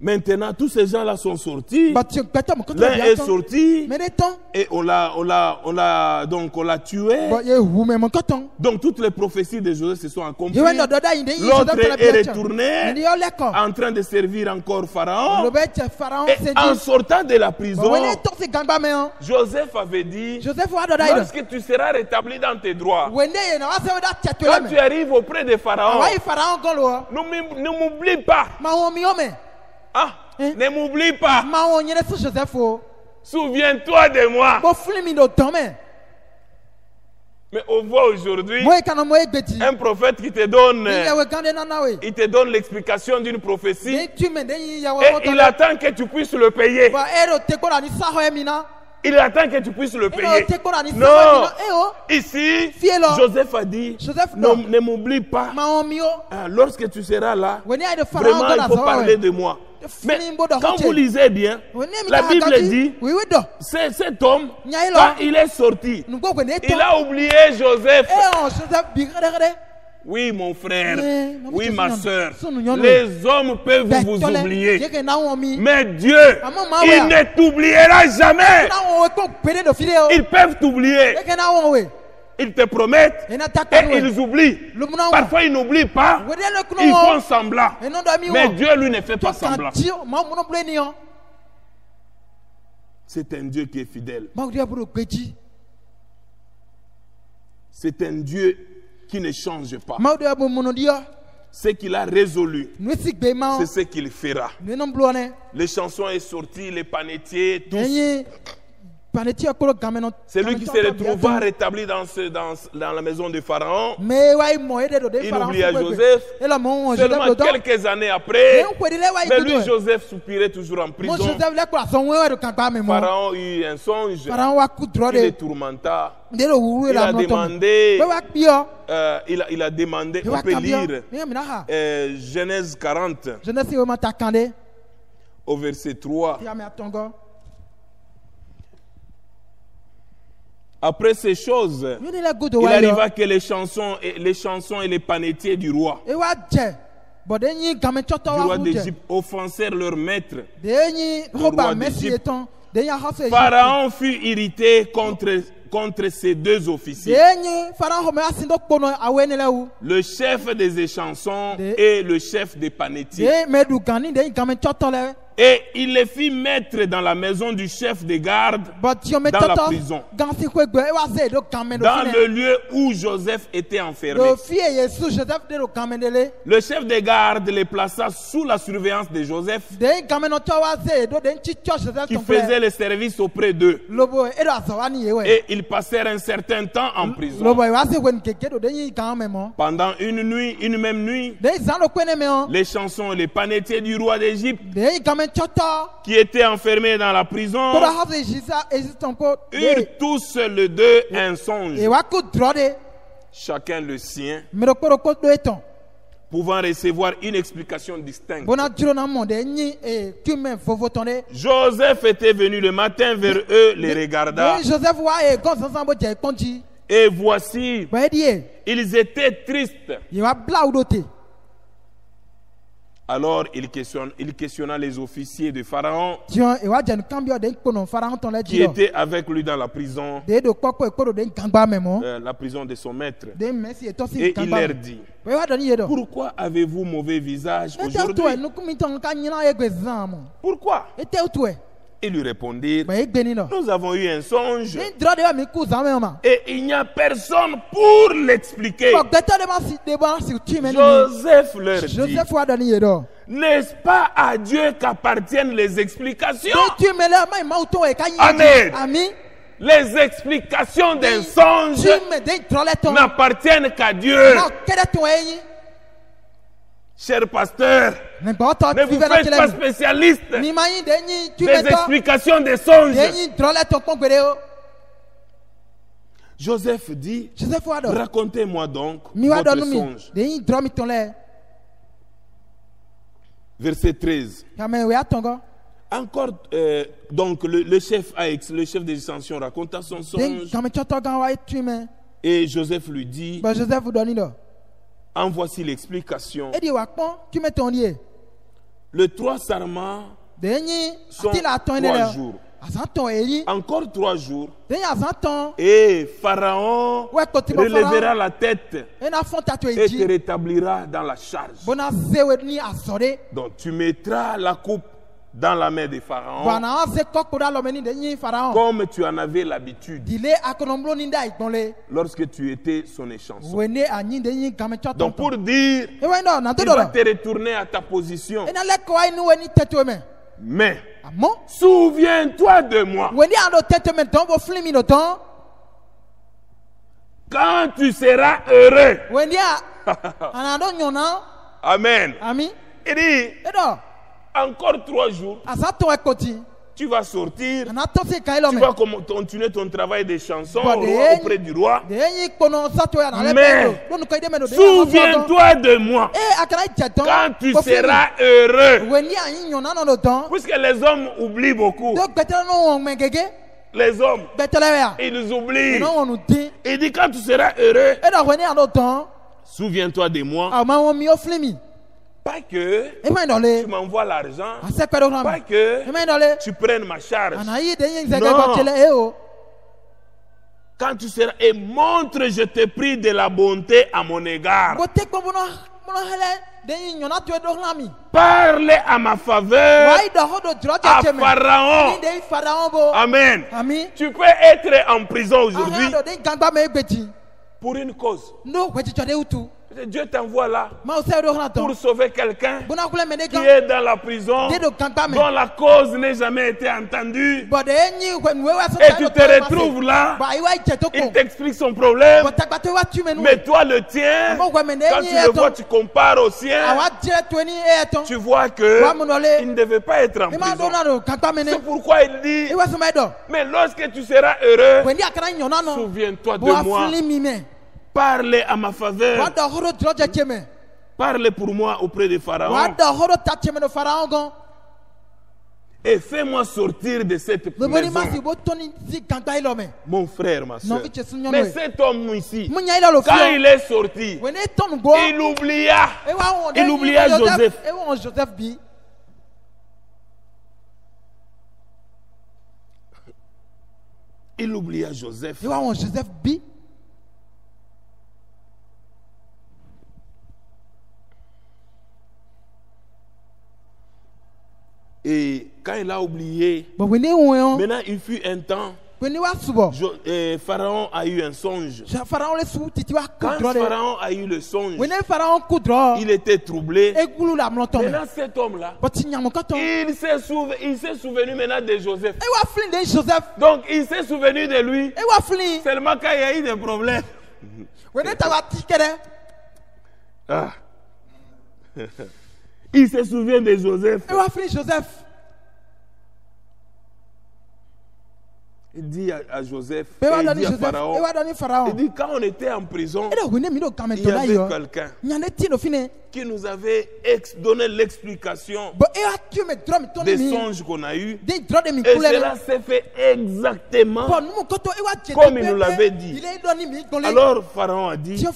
maintenant, tous ces gens-là sont sortis. L'un est sorti et on l'a tué. Donc toutes les prophéties de Joseph se sont accomplies. L'autre est retourné en train de servir encore Pharaon. Et en sortant de la prison, Joseph avait dit, lorsque tu seras rétabli dans tes droits, quand tu arrives auprès de Pharaon, ne m'oublie pas. Ah, ne m'oublie pas. Souviens-toi de moi. Mais on voit aujourd'hui un prophète qui te donne, il te donne l'explication d'une prophétie et il attend que tu puisses le payer. Il attend que tu puisses le payer. Non, ici, Joseph a dit, ne m'oublie pas. Lorsque tu seras là, vraiment il faut parler de moi. Mais quand vous lisez bien, la Bible dit, cet homme, quand il est sorti, il a oublié Joseph. Oui, mon frère, oui, ma soeur, les hommes peuvent vous oublier, mais Dieu, il ne t'oubliera jamais. Ils peuvent t'oublier. Ils te promettent et ils oublient. Parfois ils n'oublient pas, ils font semblant. Mais Dieu lui ne fait pas semblant. C'est un Dieu qui est fidèle. C'est un Dieu qui ne change pas. Ce qu'il a résolu, c'est ce qu'il fera. Les chansons sont sorties, les panetiers, tous. C'est lui qui se retrouva rétabli dans la maison de Pharaon. Il oublia Joseph. Seulement quelques années après, mais lui, Joseph, soupirait toujours en prison. Pharaon eut un songe. Il le tourmenta. Il a demandé, on peut lire Genèse 40 au verset 3. Après ces choses, il arriva que les chansons et les panetiers du roi du roi d'Égypte offensèrent leur maître, le roi d'Égypte. Pharaon fut irrité contre ces deux officiers, le chef des échansons et le chef des panetiers. Et il les fit mettre dans la maison du chef des gardes, dans la prison, dans le lieu où Joseph était enfermé. Le chef des gardes les plaça sous la surveillance de Joseph, qui faisait le service auprès d'eux. Et ils passèrent un certain temps en prison. Pendant une même nuit, les chansons et les panetiers du roi d'Égypte, qui étaient enfermés dans la prison, eurent tous les deux un songe, chacun le sien, pouvant recevoir une explication distincte. Joseph était venu le matin vers eux, les regarda, et voici, ils étaient tristes. Alors il questionna les officiers de Pharaon qui étaient avec lui dans la prison, la prison de son maître. Et il leur dit: pourquoi avez-vous mauvais visage aujourd'hui? Pourquoi? Ils lui répondirent: nous avons eu un songe et il n'y a personne pour l'expliquer. Joseph leur dit: n'est-ce pas à Dieu qu'appartiennent les explications? Amen. Les explications d'un songe n'appartiennent qu'à Dieu. Cher pasteur, ne vous faites pas spécialiste des explications des songes. Joseph dit: racontez-moi donc votre songe. Verset 13. Encore, donc le chef des extensions raconta son songe. Et Joseph lui dit: en voici l'explication. Le 3 sarments sont 3 jours. Encore 3 jours. Et Pharaon relèvera la tête et te rétablira dans la charge. Donc tu mettras la coupe dans la main de Pharaon, comme tu en avais l'habitude lorsque tu étais son échanson. Donc pour dire, il va te retourner à ta position. Mais souviens-toi de moi quand tu seras heureux. Amen. Il dit: encore 3 jours, tu vas sortir, tu vas continuer ton travail de chanson auprès du roi. Mais souviens-toi de moi quand tu seras heureux. Puisque les hommes oublient beaucoup. Les hommes, ils oublient. Il dit: quand tu seras heureux, souviens-toi de moi. Pas que tu m'envoies l'argent, pas que tu prennes ma charge. Non. Quand tu seras, et montre, je te prie, de la bonté à mon égard. Parle à ma faveur à Pharaon. Amen. Tu peux être en prison aujourd'hui pour une cause. Dieu t'envoie là pour sauver quelqu'un qui est dans la prison, dont la cause n'a jamais été entendue. Et tu te retrouves là, il t'explique son problème, mais toi le tien, quand tu le vois, tu compares au sien, tu vois qu'il ne devait pas être en prison. C'est pourquoi il dit: mais lorsque tu seras heureux, souviens-toi de moi. Parlez à ma faveur. Parlez pour moi auprès de Pharaon. Et fais-moi sortir de cette maison. Mon frère, ma soeur. Mais cet homme ici, quand il est sorti, il oublia Joseph. Il oublia Joseph. Et quand il a oublié, maintenant il fut un temps, Pharaon a eu un songe. Quand Pharaon a eu le songe, il était troublé. Maintenant cet homme-là, il s'est souvenu maintenant de Joseph. Donc il s'est souvenu de lui seulement quand il y a eu des problèmes. Ah. Il se souvient de Joseph. Il dit à Joseph, il dit à Pharaon, il dit quand on était en prison, il y avait quelqu'un qui nous avait donné l'explication des songes qu'on a eus. Et cela s'est fait exactement comme il nous l'avait dit. Alors Pharaon a dit,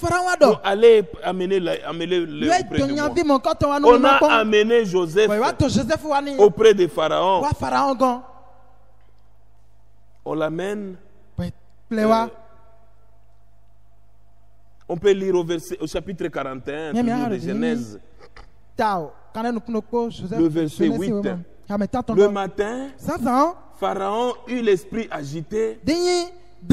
allez amener le auprès de moi. On a amené Joseph auprès de Pharaon. On l'amène. On peut lire au chapitre 41 de Genèse. Le verset 8. Le matin, Pharaon eut l'esprit agité. Et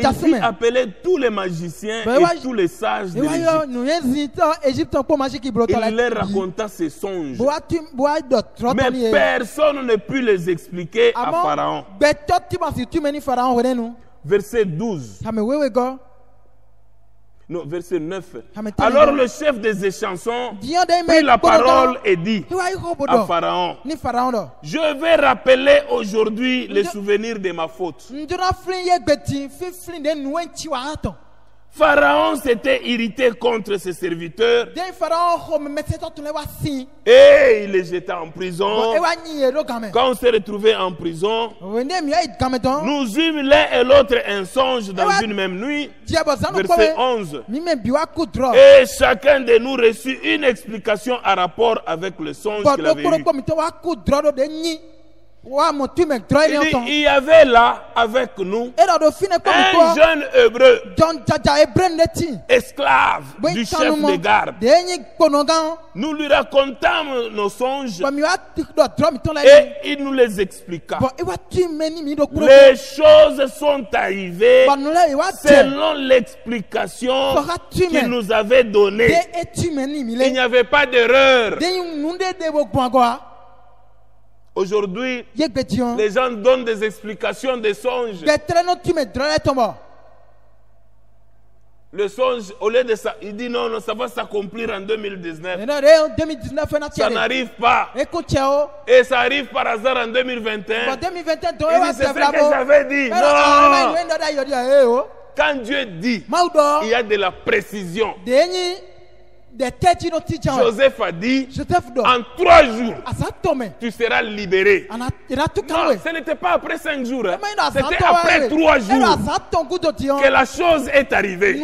il fit appeler tous les magiciens et tous les sages de l'Égypte. Il leur raconta ses songes. Mais personne ne put les expliquer à Pharaon. Verset 12. Non, verset 9. Alors le chef des échansons prit la parole et dit à Pharaon, je vais rappeler aujourd'hui les souvenirs de ma faute. Pharaon s'était irrité contre ses serviteurs et il les jeta en prison. Quand on s'est retrouvé en prison, nous eûmes l'un et l'autre un songe dans une même nuit. Verset 11. Et chacun de nous reçut une explication en rapport avec le songe qu'il avait eu. Il y avait là avec nous un jeune hébreu, esclave du chef de garde. Nous lui racontâmes nos songes et il nous les expliqua. Les choses sont arrivées selon l'explication qu'il nous avait donnée. Il n'y avait pas d'erreur. Aujourd'hui, les gens donnent des explications des songes. Le songe, au lieu de ça, il dit non, ça va s'accomplir en 2019. Ça n'arrive pas. Et ça arrive par hasard en 2021. Il dit, c'est ce que j'avais dit. Non. Quand Dieu dit, il y a de la précision. Joseph a dit, en 3 jours, tu seras libéré. Non, ce n'était pas après 5 jours. C'était après 3 jours que la chose est arrivée.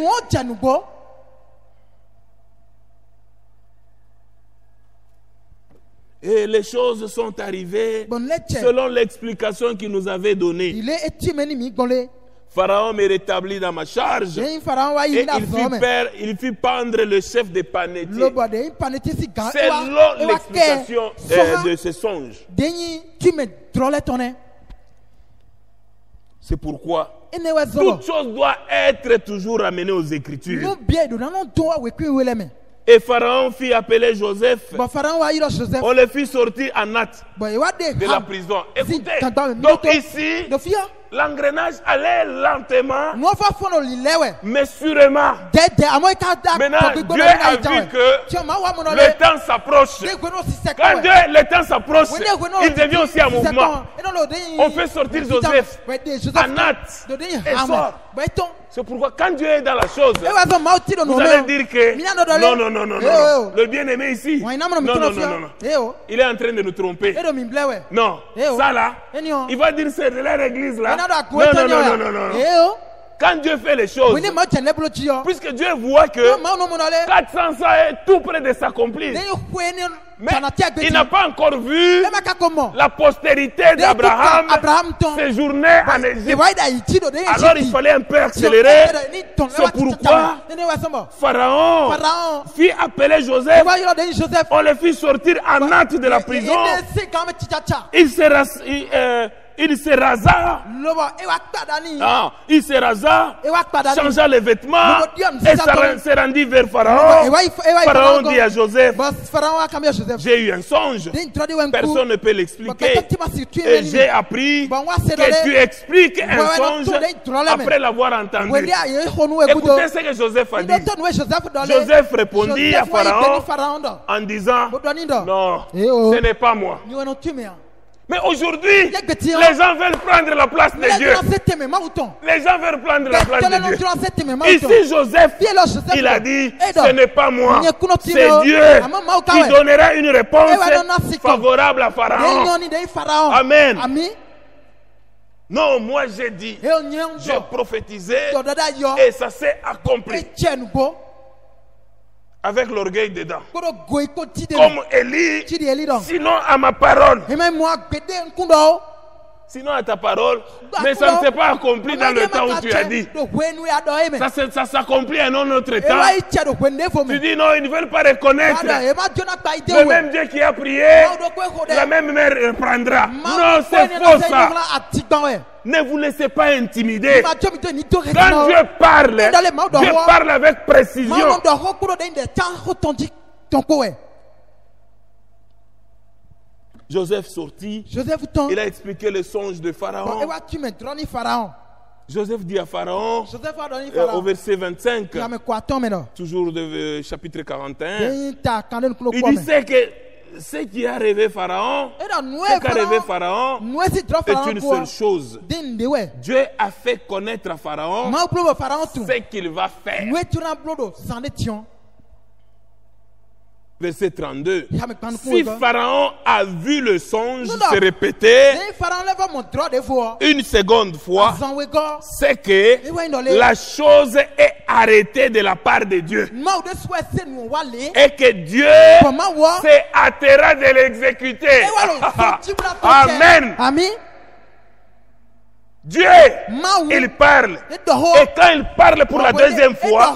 Et les choses sont arrivées selon l'explication qu'il nous avait donnée. Pharaon me rétablit dans ma charge et il fit pendre le chef des panétiers selon l'explication de ce songe. C'est pourquoi toute chose doit être toujours ramenée aux Écritures. Et Pharaon fit appeler Joseph. On le fit sortir en hâte de la prison. Écoutez, donc ici, l'engrenage allait lentement, mais sûrement. Maintenant, Dieu a vu que le temps s'approche. Quand le temps s'approche, il devient aussi un mouvement. On fait sortir Joseph, Anat, et sort. C'est pourquoi quand Dieu est dans la chose, vous allez dire que non, le bien-aimé ici, non, il est en train de nous tromper. Non, ça là, il va dire c'est de leur église là. Non. Quand Dieu fait les choses, puisque Dieu voit que 400 ans est tout près de s'accomplir, mais il n'a pas encore vu la postérité d'Abraham séjourner en Égypte. Alors il fallait un peu accélérer. C'est pourquoi Pharaon fit appeler Joseph. On le fit sortir en hâte de la prison. Il se rasa, changea les vêtements et se rendit vers Pharaon. Pharaon dit à Joseph, j'ai eu un songe, personne ne peut l'expliquer. Et j'ai appris que tu expliques un songe après l'avoir entendu. Écoutez ce que Joseph a dit. Joseph répondit à Pharaon en disant, non, ce n'est pas moi. Mais aujourd'hui, les gens veulent prendre la place de Dieu. Les gens veulent prendre la place de Dieu. Ici, Joseph, il a dit, ce n'est pas moi, c'est Dieu qui donnera une réponse favorable à Pharaon. Amen. Non, moi j'ai dit, j'ai prophétisé et ça s'est accompli. Avec l'orgueil dedans. Comme Élie, sinon à ma parole. Sinon à ta parole. Mais ça ne s'est pas accompli dans le temps où tu as dit. Ça s'accomplit à un autre temps. Tu dis non, ils ne veulent pas reconnaître. Le même Dieu qui a prié, la même mère reprendra. Non, c'est faux ça. Ne vous laissez pas intimider. Quand Dieu parle avec précision. Joseph sortit, il a expliqué le songe de Pharaon. Joseph dit à Pharaon, au verset 25, toujours de chapitre 41, il disait que ce qui a rêvé Pharaon, ce qu'a rêvé Pharaon est une seule chose. Dieu a fait connaître à Pharaon ce qu'il va faire. Verset 32. Si Pharaon a vu le songe se répéter une seconde fois, c'est que la chose est arrêtée de la part de Dieu. Et que Dieu s'est hâtera de l'exécuter. Amen. Dieu, il parle. Et quand il parle pour la deuxième fois,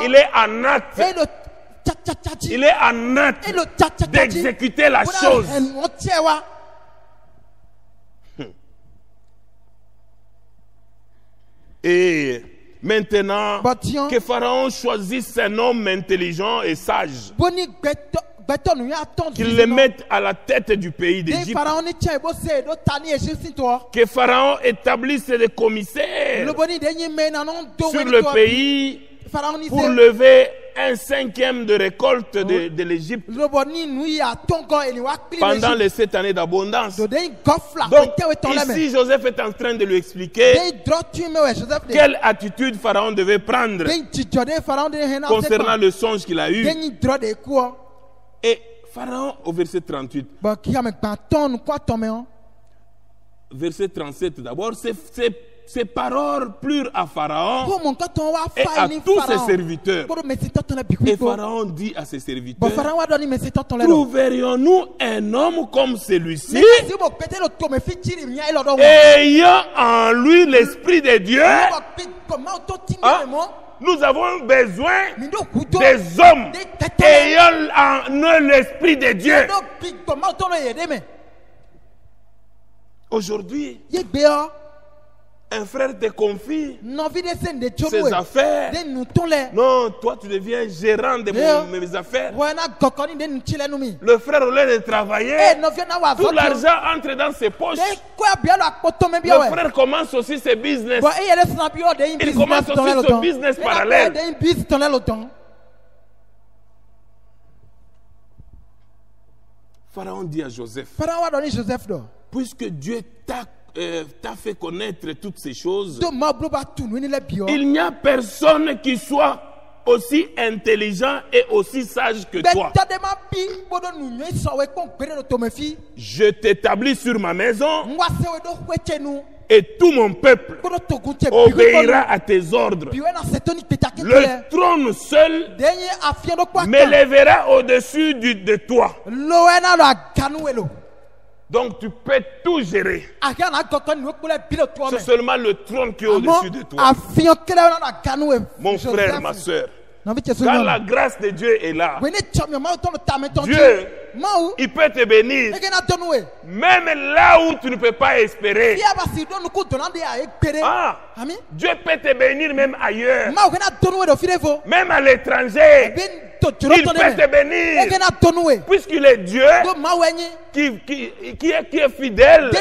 il est en acte. Il est en hâte d'exécuter la chose. Et maintenant que Pharaon choisisse un homme intelligent et sage, qu'il le mette à la tête du pays d'Égypte, que Pharaon établisse des commissaires sur le pays pour lever 1/5 de récolte de l'Égypte pendant les 7 années d'abondance. Donc ici Joseph est en train de lui expliquer quelle attitude Pharaon devait prendre concernant le songe qu'il a eu. Et Pharaon au verset 38, verset 37 d'abord, ces paroles plurent à Pharaon et à tous ses serviteurs. Et Pharaon dit à ses serviteurs, trouverions-nous un homme comme celui-ci, ayant en lui l'esprit de Dieu? Nous avons besoin des hommes ayant en eux l'esprit de Dieu. Aujourd'hui, un frère te confie ses affaires. Non, toi tu deviens gérant de mes affaires. Le frère, au lieu de travailler, tout l'argent entre dans ses poches. Le frère commence aussi ses business. Il commence aussi son business parallèle. Pharaon dit à Joseph, puisque Dieu t'a fait connaître toutes ces choses, il n'y a personne qui soit aussi intelligent et aussi sage que toi. Je t'établis sur ma maison et tout mon peuple obéira à tes ordres. Le trône seul m'élèvera au-dessus de toi. Donc tu peux tout gérer. C'est seulement le trône qui est au-dessus de toi. Mon frère, ma soeur, quand la grâce de Dieu est là, Dieu, il peut te bénir même là où tu ne peux pas espérer. Dieu peut te bénir même ailleurs, même à l'étranger. Il peut te bénir puisqu'il est Dieu qui est fidèle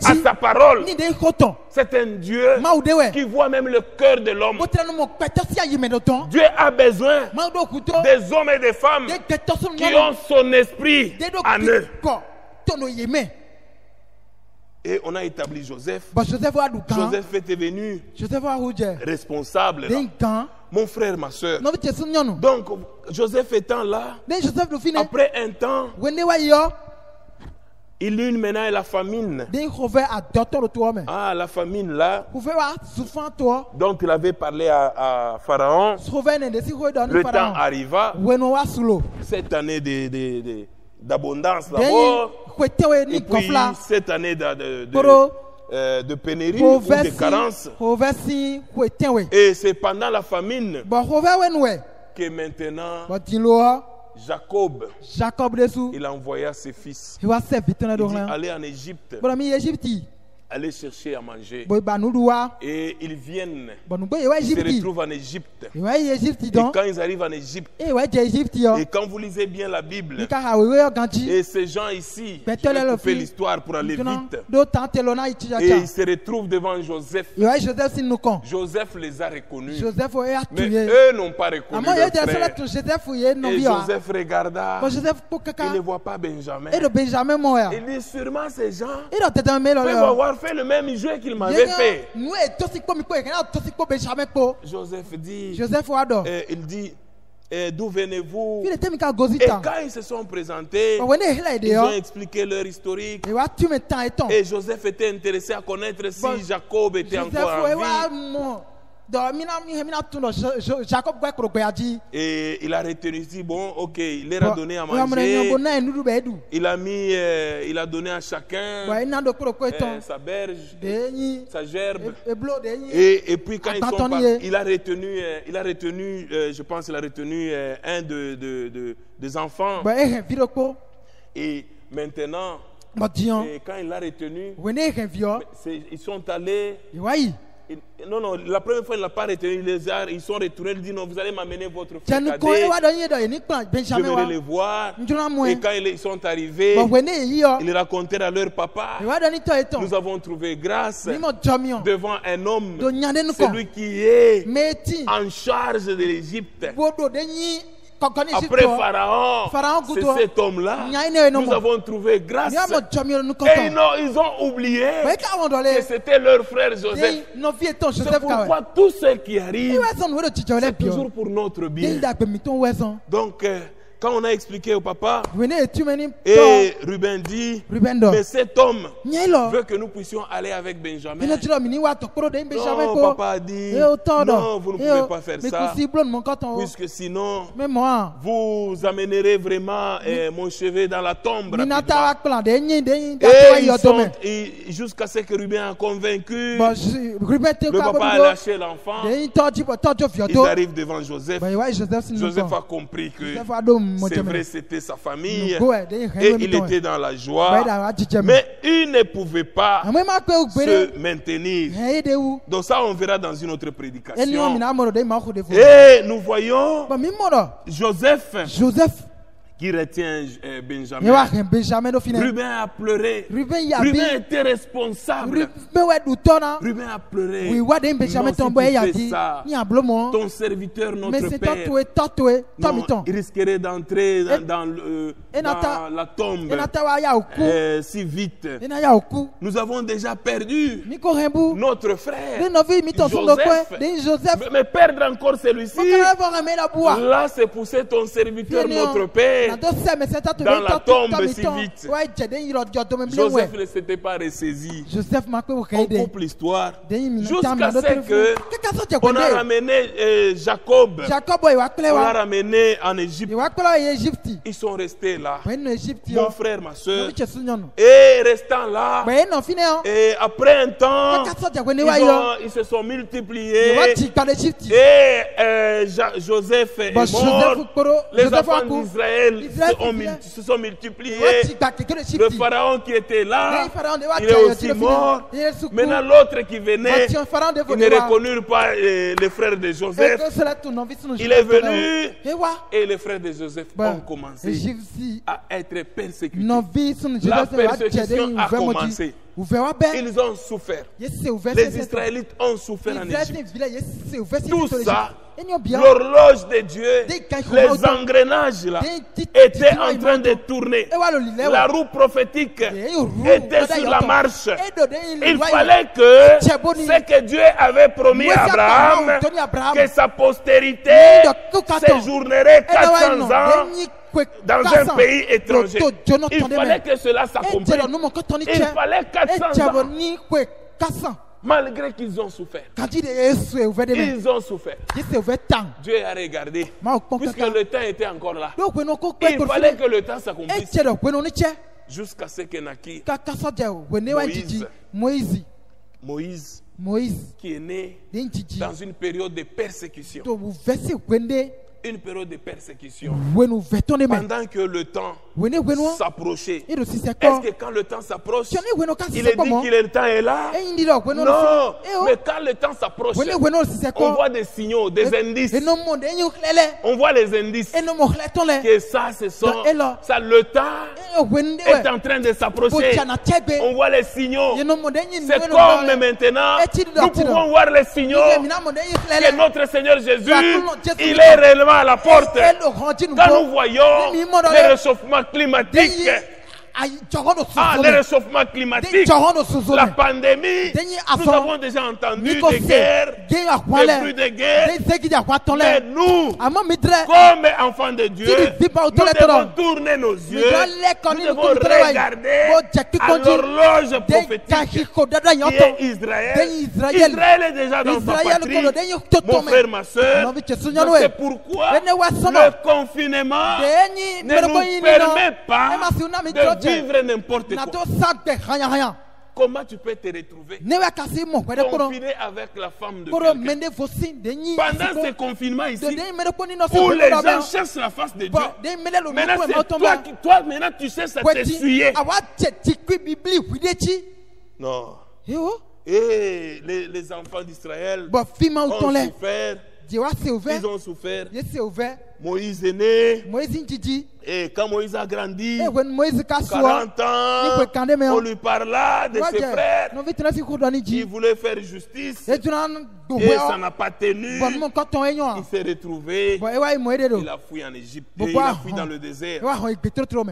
à sa parole. C'est un Dieu qui voit même le cœur de l'homme. Dieu a besoin des hommes et des femmes qui ont son esprit en eux. Et on a établi Joseph. Joseph est devenu responsable. Mon frère, ma soeur. Donc, Joseph étant là, après un temps, il eut maintenant la famine. La famine là, dont il avait parlé à Pharaon. Le temps arriva. Cette année d'abondance d'abord. Et puis cette année de pénurie ou de carence. Et c'est pendant la famine que maintenant Jacob il envoya ses fils. Il dit allez en Égypte. Aller chercher à manger. Et ils viennent. Ils se retrouvent en Égypte. Et quand ils arrivent en Égypte, et quand vous lisez bien la Bible, et ces gens ici, je vais couper l'histoire pour aller vite, et ils se retrouvent devant Joseph. Joseph les a reconnus. Mais eux n'ont pas reconnu leur frère. Et Joseph regarda. Il ne voit pas Benjamin. Il dit sûrement ces gens peuvent avoir fait le même jeu qu'il m'avait fait. Joseph dit, il dit, d'où venez-vous? Et quand ils se sont présentés, ils ont expliqué leur historique. Et Joseph était intéressé à connaître si Jacob était encore en vie. Et il a retenu, dit bon, ok, il leur a donné à manger. Il a donné à chacun sa berge, sa gerbe. Et puis quand ils sont partis, il a retenu, je pense qu'il a retenu un des enfants. Et maintenant, quand il l'a retenu, ils sont allés. Non, la première fois, il ne l'a pas retenu. Ils sont retournés. Il dit non, vous allez m'amener votre frère cadet. Je vais les voir. Et quand ils sont arrivés, ils racontèrent à leur papa, nous avons trouvé grâce devant un homme, celui qui est en charge de l'Égypte. Après Pharaon, c'est cet homme-là. Nous avons trouvé grâce. Et ils ont oublié que c'était leur frère Joseph. C'est pourquoi tout ce qui arrive, c'est toujours pour notre bien. Donc, quand on a expliqué au papa, et Ruben dit, mais cet homme veut que nous puissions aller avec Benjamin. Non, papa a dit, non, vous ne pouvez pas faire ça, puisque sinon, vous amènerez vraiment mon chevet dans la tombe. Et jusqu'à ce que Ruben a convaincu, le papa a lâché l'enfant. Ils arrivent devant Joseph. Joseph a compris que C'est vrai, c'était sa famille et il était dans la joie, mais il ne pouvait pas se maintenir. Donc ça, on verra dans une autre prédication. Et nous voyons Joseph qui retient Benjamin. Ruben a pleuré. Ruben était responsable. Ruben a pleuré. Non, si tu fais ça, ton serviteur, notre père, non, il risquerait d'entrer dans la tombe si vite. Nous avons déjà perdu notre frère Joseph. Mais perdre encore celui-ci, là c'est pousser ton serviteur, notre père, dans la tombe si vite. Joseph ne s'était pas ressaisi. On coupe l'histoire jusqu'à ce qu'on a ramené Jacob. On l'a ramené en Égypte. Ils sont restés là. Mon frère, ma soeur. Et restant là, et après un temps, ils se sont multipliés. Et Joseph est mort. Les enfants d'Israël se sont multipliés. Le pharaon qui était là, il est aussi mort. Maintenant l'autre qui venait, ils ne reconnurent pas les frères de Joseph. Il est venu et les frères de Joseph ont commencé à être persécutés. La persécution a commencé. Ils ont souffert. Les Israélites ont souffert en Égypte. Tout ça, l'horloge de Dieu, les engrenages là, étaient en train de tourner. La roue prophétique était sur la marche. Il fallait que ce que Dieu avait promis à Abraham, que sa postérité séjournerait 400 ans dans un pays étranger. Il fallait que cela s'accomplisse. Il fallait 400 ans. Malgré qu'ils ont souffert. Ils ont souffert. Dieu a regardé. Puisque le temps était encore là. Il fallait que le temps s'accomplisse. Jusqu'à ce que naquit Moïse, qui est né dans une période de persécution. Une période de persécution. Pendant que le temps s'approchait. Est-ce que quand le temps s'approche, il est dit que le temps est là? Non. Mais quand le temps s'approche, on voit des signaux, des indices. On voit les indices. Que ça, ça, le temps est en train de s'approcher. On voit les signaux. C'est comme maintenant, nous pouvons voir les signaux que notre Seigneur Jésus, il est réellement à la porte. Quand nous voyons le réchauffement climatique, le réchauffement climatique, la pandémie, nous avons déjà entendu des guerres, des bruits de guerre. Mais nous, comme enfants de Dieu, nous devons tourner nos yeux, nous devons regarder à l'horloge prophétique qui est Israël. Israël est déjà dans sa patrie, mon frère, ma soeur. C'est pourquoi le confinement ne nous permet pas de vivre n'importe quoi. Comment tu peux te retrouver confiné avec la femme de quelqu'un? Pendant ce confinement ici, où les gens cherchent la face de Dieu, maintenant c'est toi maintenant tu cherches à t'essuyer. Non. Et les enfants d'Israël ont souffert. Ils ont souffert. Moïse est né. Et quand Moïse a grandi, 40 ans, on lui parla de ses frères. Il voulait faire justice. Et ça n'a pas tenu. Il s'est retrouvé. Il a fui en Égypte. Et il a fui dans le désert.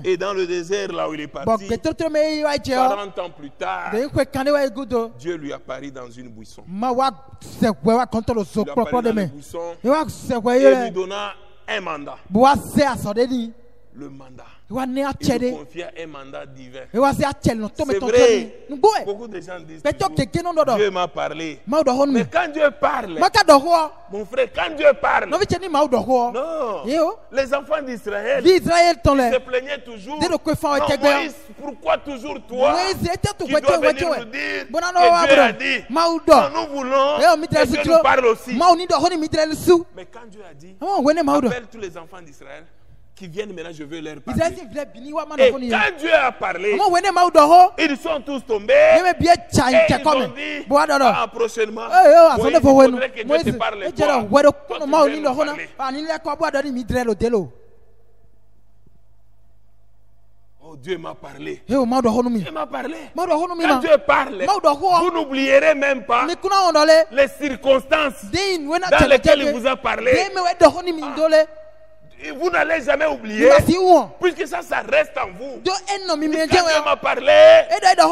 Et dans le désert, là où il est parti, 40 ans plus tard, Dieu lui apparut dans une buisson. Il lui apparut dans une buisson et lui donna un mandat. Le mandat. Il lui confia un mandat divin. C'est vrai. Beaucoup de gens disent toujours, Dieu m'a parlé. Mais quand Dieu parle, mon frère, quand Dieu parle, non, les enfants d'Israël se plaignaient toujours. Non, Moïse, pourquoi toujours toi qui dois venir nous dire que Dieu a dit? Non, nous voulons que Dieu nous parle aussi. Mais quand Dieu a dit, appelle tous les enfants d'Israël, qui viennent maintenant, je veux leur parler. Et quand Dieu a parlé, ils sont tous tombés et ils ont dit prochainement, il faudrait que Dieu te parle. Oh, Dieu m'a parlé. Dieu m'a parlé. Quand Dieu parle, vous n'oublierez même pas les circonstances dans lesquelles il vous a parlé. Vous n'allez jamais oublier, puisque ça reste en vous. Quand Dieu m'a parlé,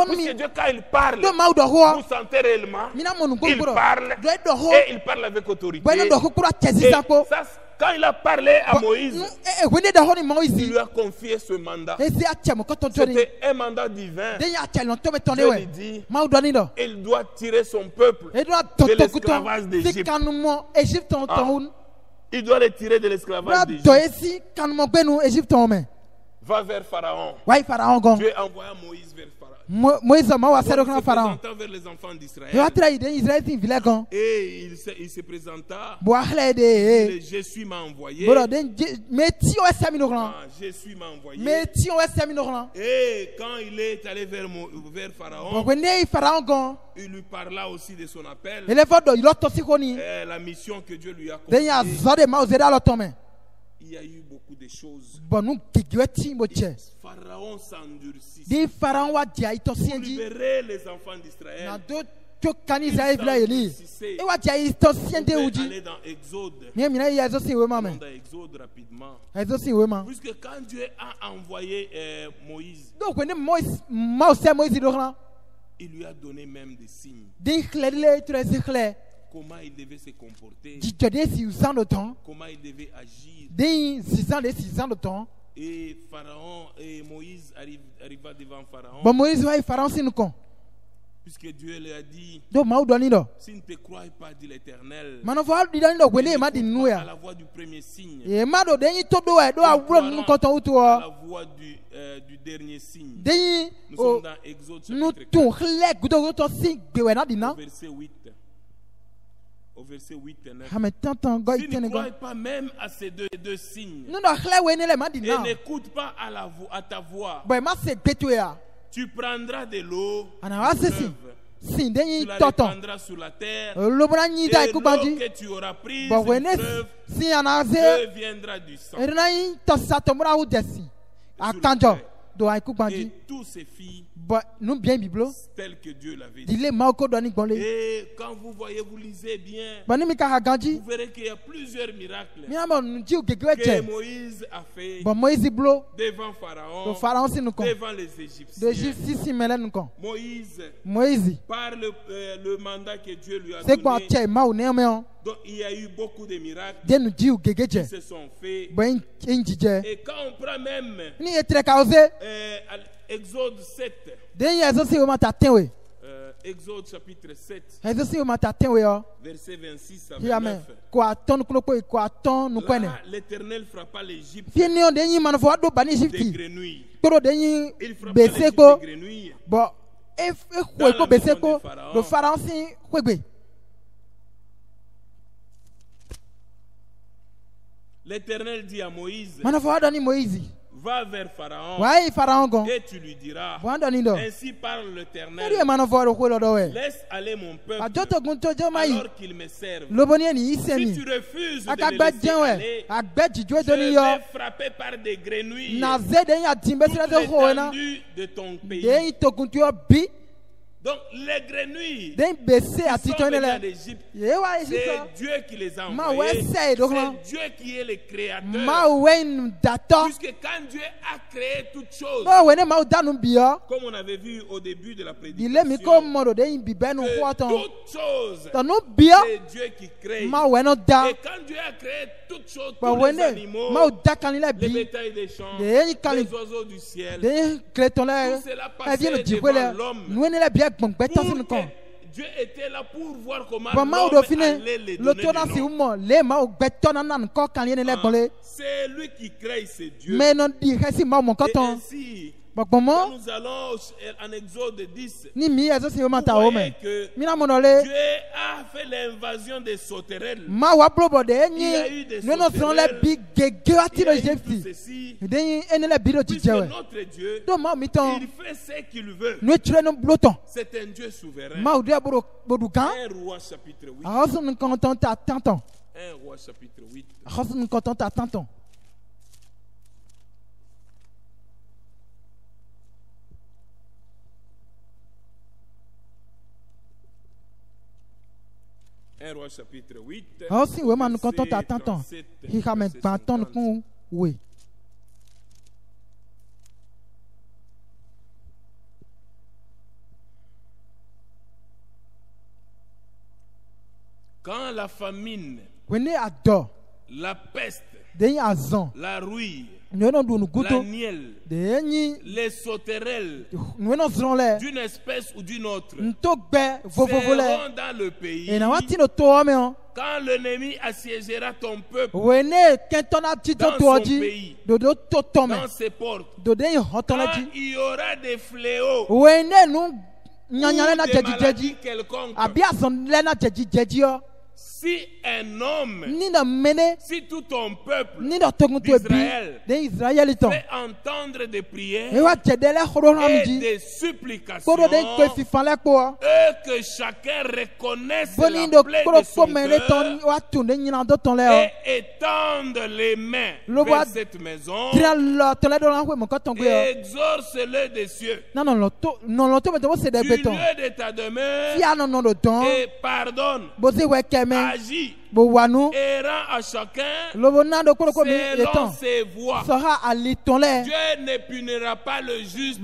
puisque Dieu, quand il parle, vous sentez réellement, il parle, et il parle avec autorité. Et ça, quand il a parlé à Moïse, il lui a confié ce mandat. C'était un mandat divin. Dieu lui dit, il doit tirer son peuple de l'esclavage d'Égypte. Il doit les tirer de l'esclavage d'Égypte. Va vers Pharaon. Dieu envoya Moïse vers Pharaon. Moïse se présenta vers les enfants d'Israël. Et il se présenta. Jésus m'a envoyé. Jésus m'a envoyé. Et quand il est allé vers Pharaon, il lui parla aussi de son appel. La mission que Dieu lui a confiée. Il y a eu beaucoup de choses. Pharaon s'endurcit. Vous libérez les enfants d'Israël. Ils aller dans Exode. Dans Exode rapidement. Puisque quand Dieu a envoyé Moïse, il lui a donné même des signes. Comment il devait se comporter. Comment il devait agir. Et Pharaon et Moïse arriva devant Pharaon. Puisque Dieu lui a dit, s'il ne te croit pas, dit l'Éternel, à la voix du premier signe, à la voix du dernier signe. Nous sommes dans Exode chapitre 4, verset 8. Au verset 8 et 9. Si ne crois pas même à ces deux signes, et n'écoute pas à ta voix, tu prendras de l'eau, tu la répandras sur la terre, et l'eau que tu auras prise deviendra du sang. Et tout se fit tel que Dieu l'avait dit. Et quand vous lisez bien, vous verrez qu'il y a plusieurs miracles que Moïse a fait devant Pharaon, devant les Égyptiens. Moïse, par le mandat que Dieu lui a donné, donc il y a eu beaucoup de miracles qui se sont faits. Et quand on prend même Exode 7, Exode chapitre 7, verset 26 à 29. Là, l'Éternel frappa l'Égypte des grenouilles. Il frappa l'Égypte des grenouilles dans la maison de Pharaon. L'Éternel dit à Moïse, va vers Pharaon et tu lui diras, ainsi parle l'Éternel, laisse aller mon peuple alors qu'il me serve. Si tu refuses de me laisser aller, je vais frapper par des grenouilles toute l'étendue de ton pays. Donc les grenouilles qui sont venues d'Égypte, c'est Dieu qui les a envoyées. C'est Dieu qui est le créateur. Puisque quand Dieu a créé toutes choses, comme on avait vu au début de la prédication, toutes choses, c'est Dieu qui crée. Et quand Dieu a créé toutes choses, tous les animaux, les bétails des champs, les oiseaux du ciel, tout cela passait devant l'homme. Dieu était là pour voir comment l'homme allait les donner des noms. C'est lui qui crée, c'est Dieu. Et ainsi, Quand nous allons en Exode 10, vous voyez que Dieu a fait l'invasion des sauterelles. Il y a eu des sauterelles. Puisque notre Dieu, il fait ce qu'il veut. C'est un Dieu souverain. 1 Roi chapitre 8. 1 Roi chapitre 8. 1 Roi chapitre 8. Quand la famine, la peste, la rouille, la nielle, les sauterelles d'une espèce ou d'une autre seront dans le pays, quand l'ennemi assiégera ton peuple dans son pays, dans ses portes, quand il y aura des fléaux ou des maladies quelconques, si un homme, si tout ton peuple d'Israël fait entendre des prières et des supplications, que chacun reconnaisse la plaie de son cœur et étende les mains vers cette maison et exorce-le des cieux du lieu de ta demeure et pardonne. Agis et rend à chacun selon ses voies. Dieu ne punira pas le juste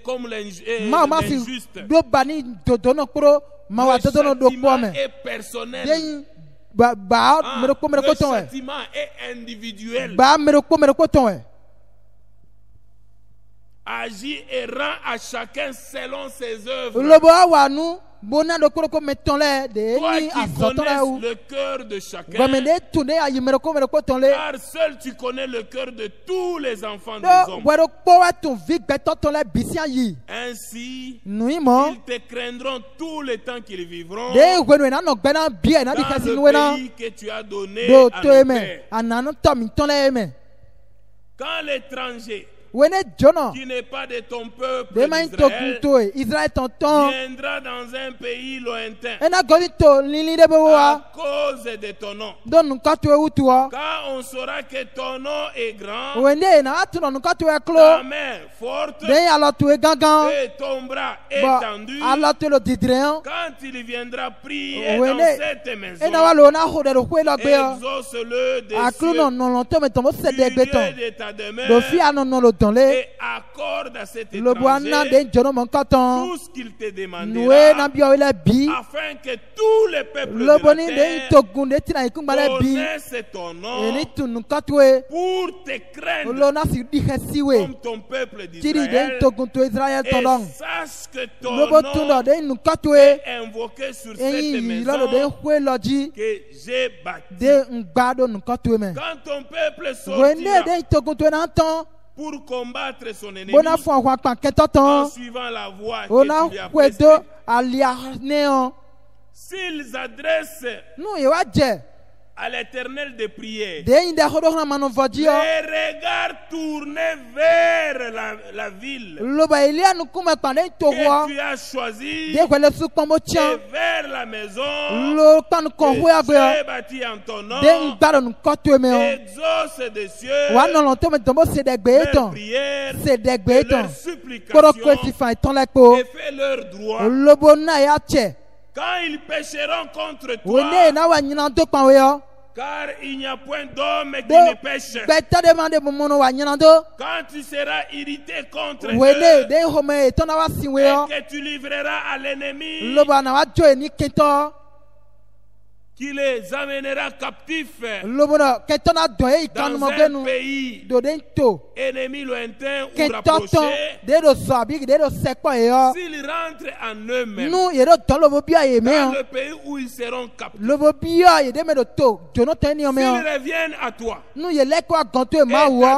comme l'injuste. Le châtiment est personnel. Le châtiment est individuel. Agis et rend à chacun selon ses œuvres. Toi qui connais le cœur de chacun, car seul tu connais le cœur de tous les enfants des hommes. Ainsi, ils te craindront tout le temps qu'ils vivront dans le pays que tu as donné à nos pères. Quand l'étranger qui n'est pas de ton peuple d'Israël viendra dans un pays lointain à cause de ton nom. Quand on saura que ton nom est grand, ta main forte et ton bras étendu, quand il viendra prier dans cette maison, exauce-le des cieux du lieu de ta demeure et accorde à cet étranger tout ce qu'il te demandera, afin que tous les peuples de la terre connaissent ton nom pour te craindre comme ton peuple d'Israël et sache que ton nom est invoqué sur cette maison que j'ai bâtie. Quand ton peuple sortira pour combattre son ennemi en suivant la voie que tu lui as prescrite, s'ils adressent à l'Éternel de prière, les regards tournés vers la ville que tu as choisie et vers la maison que tu as bâtie en ton nom, exauce des cieux leurs prières et leurs supplications et fais leur droit. Quand ils pécheront contre toi, car il n'y a point d'homme qui ne pêche. Quand tu seras irrité contre eux et que tu livreras à l'ennemi qui les amènera captifs dans un pays ennemi lointain ou rapproché. S'ils rentrent en eux-mêmes dans le pays où ils seront captifs, s'ils reviennent à toi et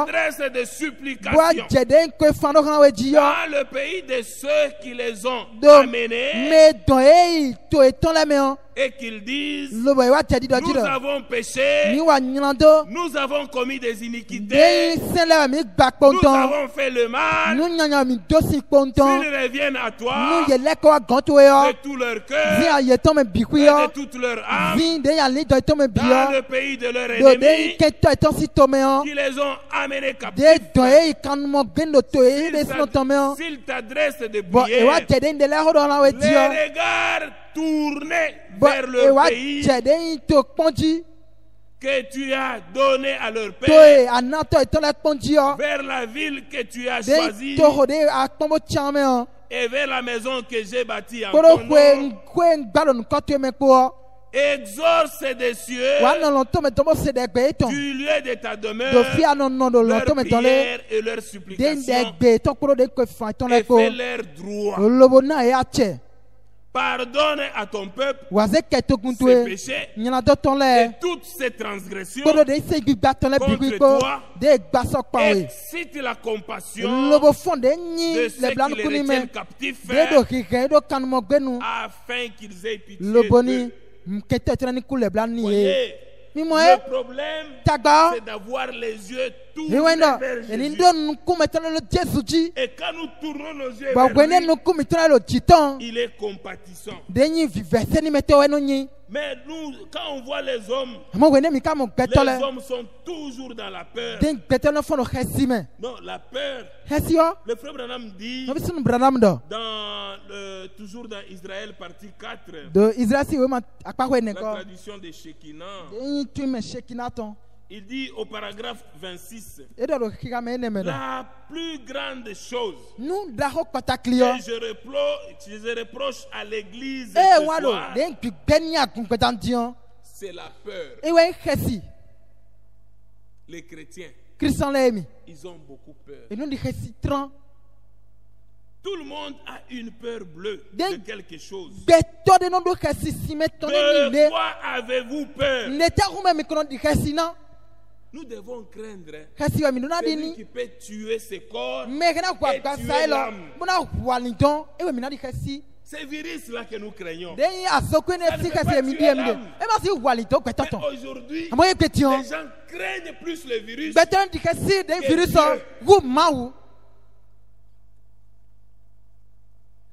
t'adressent des supplications dans le pays de ceux qui les ont amenés, et qu'ils disent: nous avons péché, nous avons commis des iniquités, nous avons fait le mal. S'ils reviennent à toi de tout leur cœur et de toute leur âme dans le pays de leur ennemi qui les ont amenés captifs, s'ils t'adressent des prières, les regards tournés vers le pays que tu as donné à leur père, vers la ville que tu as choisie et vers la maison que j'ai bâtie en ton nom. Exorce des cieux du lieu de ta demeure leurs prières et leurs supplications et fais leur droit. Pardonne à ton peuple ses péchés et toutes ses transgressions contre toi. Excite la compassion de ceux qui les retiennent captifs afin qu'ils aient pitié d'eux. Voyez, le problème, c'est d'avoir les yeux tournés vers Jésus. Et quand nous tournons nos yeux vers lui, il est compatissant. Mais nous, quand on voit les hommes sont toujours dans la peur. Non, la peur. Le frère Branham dit, toujours dans Israël, partie 4, la tradition des Shekinah, il dit au paragraphe 26, la plus grande chose que je reproche à l'église ce soir, c'est la peur. Les chrétiens, ils ont beaucoup peur. Tout le monde a une peur bleue de quelque chose. De quoi avez-vous peur? Nous devons craindre celui qui peut tuer ses corps et tuer l'âme. C'est virus-là que nous craignons. Mais aujourd'hui, les gens craignent plus le virus que Dieu.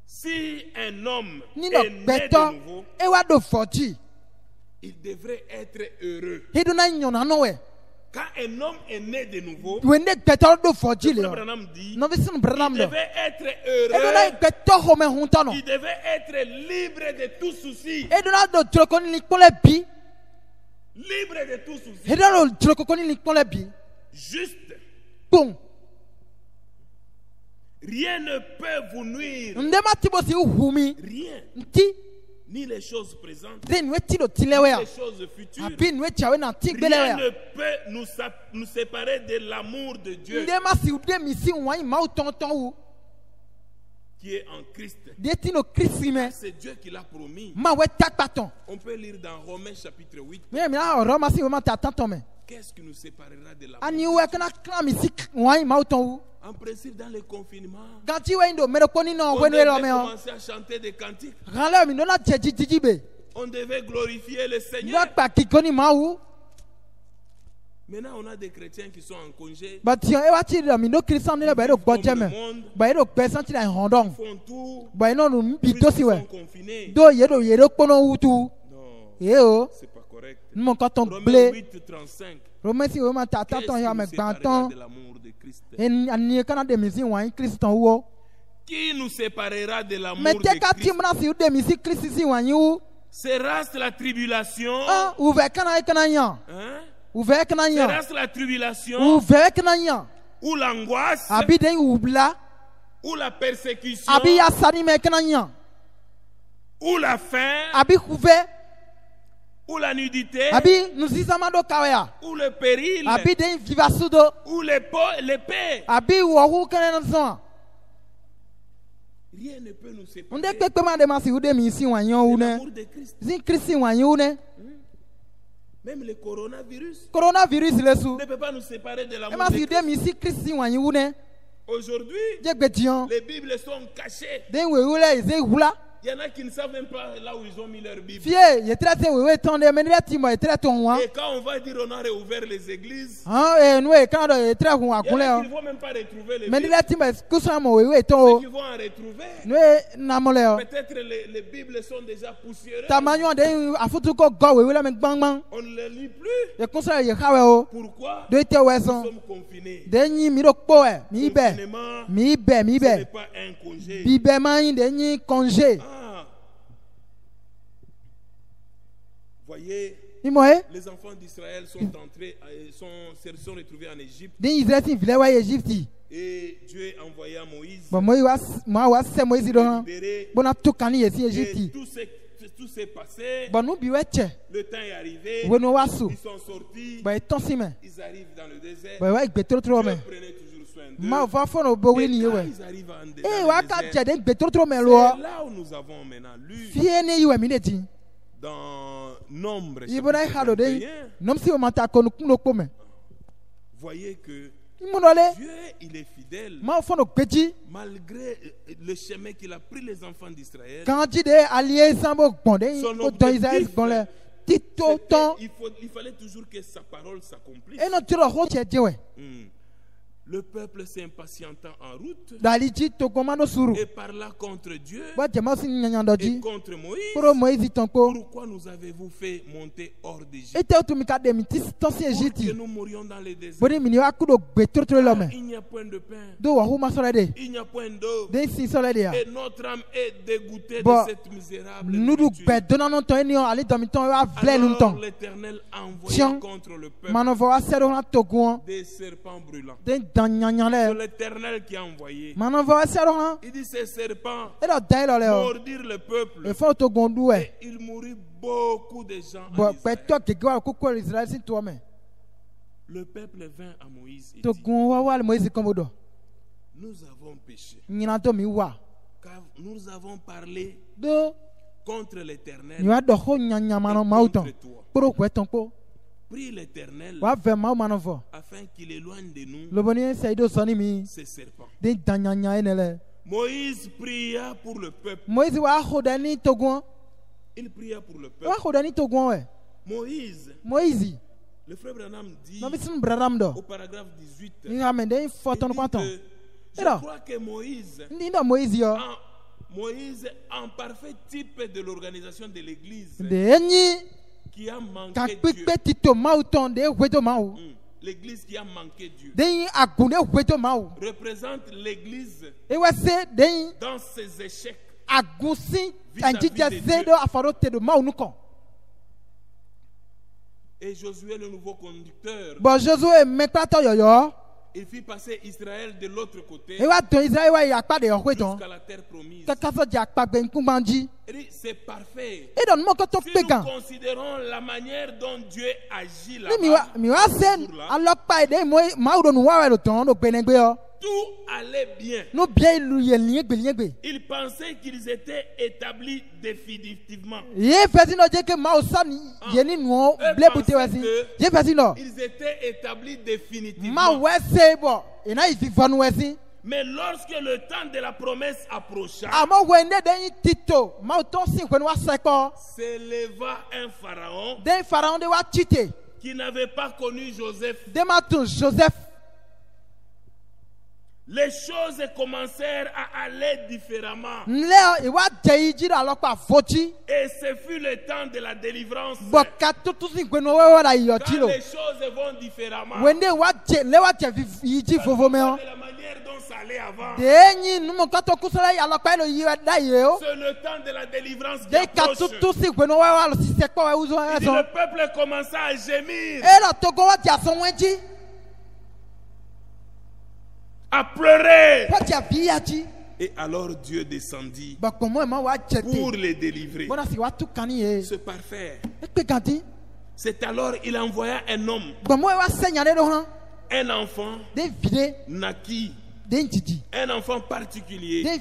Si un homme est né de nouveau, il devrait être heureux. Quand un homme est né de nouveau, Branham dit, il devait être heureux, il devait être libre de tout souci. Libre de tout souci. Juste. Rien ne peut vous nuire. Rien. Ni les choses présentes, ni les choses futures. Rien ne peut nous séparer de l'amour de Dieu qui est en Christ. C'est Dieu qui l'a promis. On peut lire dans Romains chapitre 8. Qu'est-ce qui nous séparera de l'amour? En principe, dans le confinement, on devait commencer à chanter des cantiques. On devait glorifier le Seigneur. Maintenant, on a des chrétiens qui sont en congé. Ils font tout. Ils sont confinés. Non, c'est pas correct. Romains 8, 35. Qu'est-ce qui nous séparera de l'amour de Christ? Qui nous séparera de l'amour de Christ? Sera-ce la tribulation? Sera-ce la tribulation? Ou l'angoisse? Ou la persécution? Ou la faim? ou la nudité, ou le péril, ou l'épée. Rien ne peut nous séparer de l'amour de Christ. Même le coronavirus ne peut pas nous séparer de l'amour de Christ. Aujourd'hui, les Bibles sont cachées. Il y en a qui ne savent même pas là où ils ont mis leur Bible. Et quand on va dire on a réouvert les églises, il y en a qui ne vont même pas retrouver les Bibles. Ceux qui vont en retrouver, peut-être les Bibles sont déjà poussiéreuses. On ne les lit plus. Pourquoi? Nous sommes confinés. Confinement, ce n'est pas un congé. Voyez, les enfants d'Israël sont entrés, se sont retrouvés en Égypte. Et Dieu a envoyé à Moïse. Et tout s'est passé. Le temps est arrivé. Ils sont sortis. Ils arrivent dans le désert. Dieu prenait toujours soin d'eux. Et quand ils arrivent en désert, c'est là où nous avons maintenant lu dans Nombre chapitre 21. Voyez que Dieu, il est fidèle malgré le chemin qu'il a pris les enfants d'Israël. Son objectif, il fallait toujours que sa parole s'accomplisse. Le peuple s'impatientant en route et parla contre Dieu et contre Moïse. Pourquoi nous avez-vous fait monter hors d'Égypte pour que nous mourions dans les déserts? Il n'y a point de pain, il n'y a point d'eau, et notre âme est dégoûtée de cette misérable nourriture. Alors l'Éternel a envoyé contre le peuple des serpents brûlants. C'est l'Éternel qui a envoyé. Il dit ces serpents mordirent le peuple et il mourut beaucoup de gens en Israël. Le peuple vint à Moïse et dit, nous avons péché car nous avons parlé contre l'Éternel et contre toi. Prie l'Éternel afin qu'il éloigne de nous ces serpents. Moïse pria pour le peuple. Il pria pour le peuple. Moïse, le frère Branham dit au paragraphe 18, il dit que je crois que Moïse, en parfait type de l'organisation de l'Église, qui a manqué Dieu. L'église qui a manqué Dieu représente l'église dans ses échecs vis-à-vis de Dieu. Et Josué, le nouveau conducteur, il fit passer Israël de l'autre côté jusqu'à la terre promise. C'est parfait. Si nous considérons la manière dont Dieu agit là-bas, tout allait bien. Ils pensaient qu'ils étaient établis définitivement. Ils étaient établis définitivement. Mais lorsque le temps de la promesse approcha, s'éleva un pharaon qui n'avait pas connu Joseph. Les choses commencèrent à aller différemment. Et ce fut le temps de la délivrance. Quand les choses vont différemment, de la manière dont ça allait avant, c'est le temps de la délivrance qui approche. Et le peuple commença à gémir, à pleurer. Et alors Dieu descendit pour les délivrer. Se parfaire. C'est alors il envoya un homme. Un enfant naquit. Un enfant particulier. Et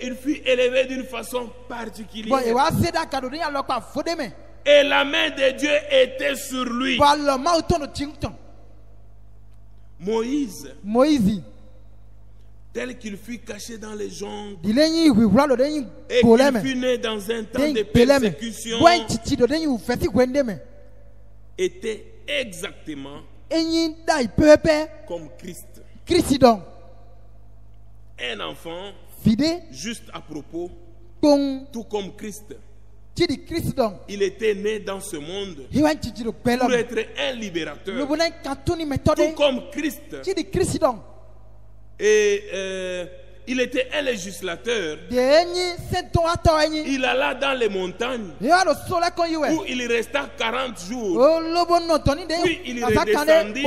il fut élevé d'une façon particulière. Et la main de Dieu était sur lui. Moïse, tel qu'il fut caché dans les jungles et qu'il fut né dans un temps de persécution, était exactement comme Christ. Un enfant juste à propos, tout comme Christ. Il était né dans ce monde pour être un libérateur, tout comme Christ. Et il était un législateur. Il alla dans les montagnes où il resta 40 jours. Puis il redescendit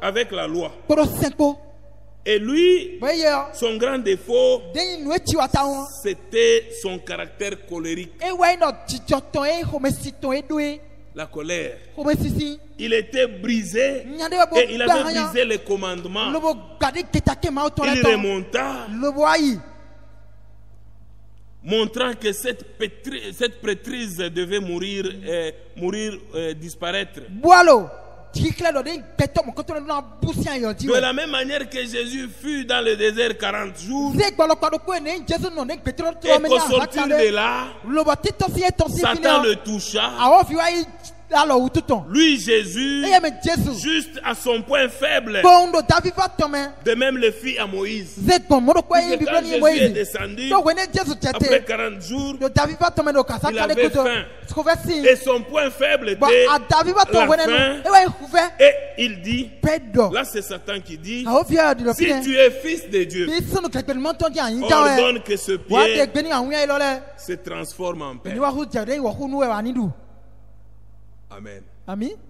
avec la loi. Et lui, son grand défaut, c'était son caractère colérique. La colère. Il était brisé et il avait brisé les commandements. Il remonta, montrant que cette prêtrise devait disparaître. De la même manière que Jésus fut dans le désert 40 jours et qu'au sortir de là, Satan le toucha. Lui, Jésus, juste à son point faible, de même le fit à Moïse. Quand Jésus est descendu, après 40 jours, il avait faim. Et son point faible était la faim. Et il dit, là c'est Satan qui dit, si tu es fils de Dieu, ordonne que ce pied se transforme en pain. Amen.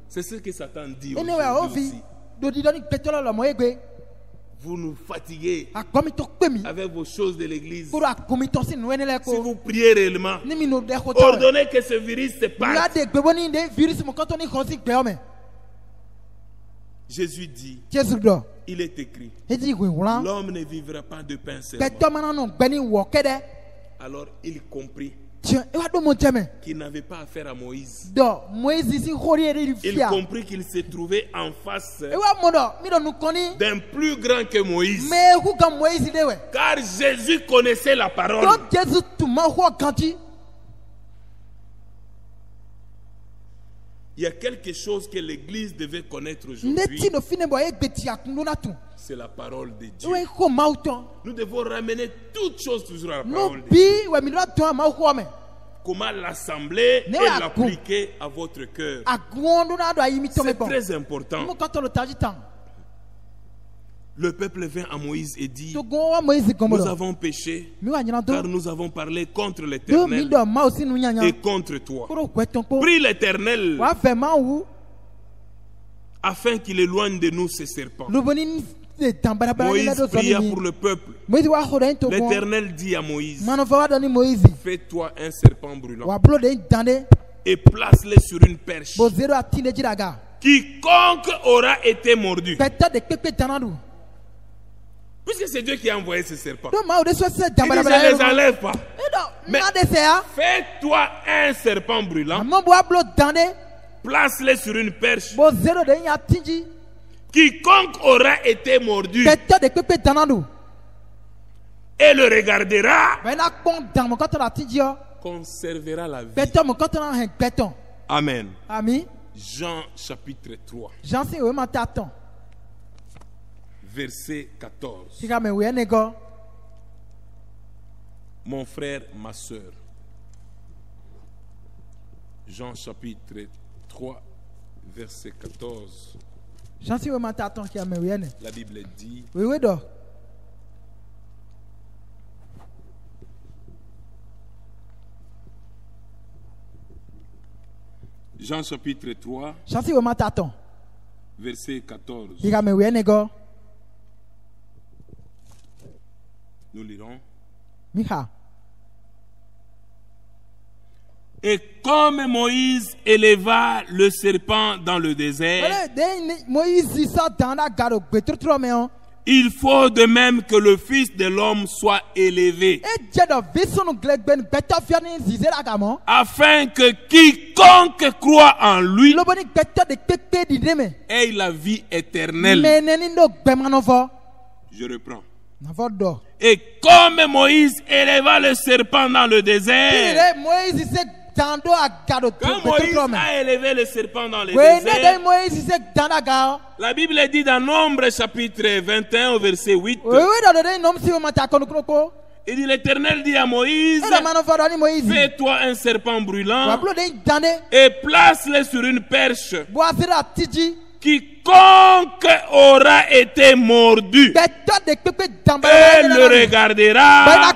C'est ce que Satan dit aujourd'hui aussi. Vous nous fatiguez avec vos choses de l'église. Si vous priez réellement, ordonnez que ce virus se parte. Jésus dit, il est écrit, l'homme ne vivra pas de pain seulement. Alors il comprit qu'il n'avait pas affaire à Moïse. Il comprit qu'il se trouvait en face d'un plus grand que Moïse. Car Jésus connaissait la parole. Il y a quelque chose que l'Église devait connaître aujourd'hui. C'est la parole de Dieu. Nous devons ramener toutes choses toujours à la parole de Dieu. Comment l'assembler et l'appliquer à votre cœur. C'est très important. Le peuple vint à Moïse et dit, nous avons péché car nous avons parlé contre l'Éternel et contre toi. Prie l'Éternel afin qu'il éloigne de nous ces serpents. Moïse pria pour le peuple. L'Éternel dit à Moïse, fais-toi un serpent brûlant et place-le sur une perche. Quiconque aura été mordu. Puisque c'est Dieu qui a envoyé ce serpent. Il dit, je ne les enlève pas. Mais fais-toi un serpent brûlant. Place-le sur une perche. Quiconque aura été mordu et le regardera conservera la vie. Amen. Jean chapitre 3. Verset 14. Mon frère, ma soeur. Jean chapitre 3, verset 14. La Bible dit, Jean chapitre 3, verset 14. Nous lirons. Micha. Et comme Moïse éleva le serpent dans le désert, il faut de même que le Fils de l'homme soit élevé, afin que quiconque croit en lui ait la vie éternelle. Je reprends. Et comme Moïse éleva le serpent dans le désert, quand Moïse a élevé le serpent dans le désert, la Bible dit dans Nombre chapitre 21 au verset 8, il dit, l'Éternel dit à Moïse, fais-toi un serpent brûlant et place-le sur une perche. Quiconque aura été mordu et le regardera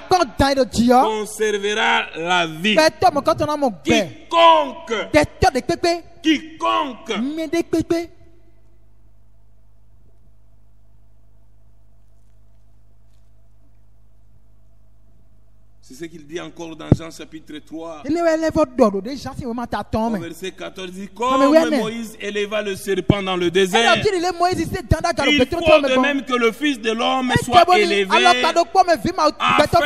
conservera la vie. Quiconque. C'est ce qu'il dit encore dans Jean chapitre 3. Au verset 14, il dit, comme Moïse éleva le serpent dans le désert, il faut de même que le Fils de l'homme soit élevé, afin que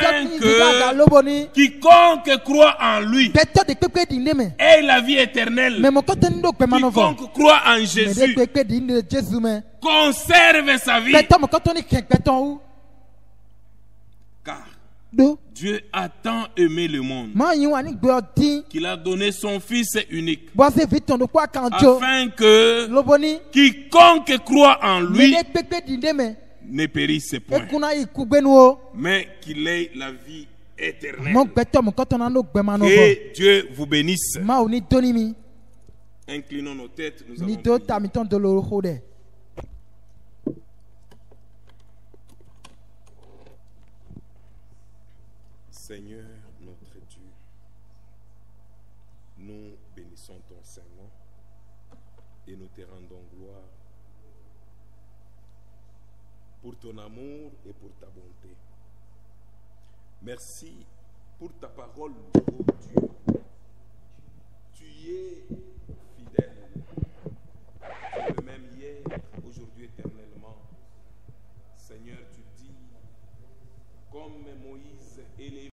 quiconque croit en lui ait la vie éternelle. Quiconque croit en Jésus conserve sa vie. Car Dieu a tant aimé le monde qu'il a donné son Fils unique, afin que quiconque croit en lui ne périsse point, mais qu'il ait la vie éternelle. Que Dieu vous bénisse. Inclinons nos têtes, nous allons prier. Seigneur notre Dieu, nous bénissons ton Saint-Nom et nous te rendons gloire pour ton amour et pour ta bonté. Merci pour ta parole, ô Dieu. Tu es fidèle, tu es le même hier, aujourd'hui, éternellement. Seigneur, tu dis, comme Moïse élevé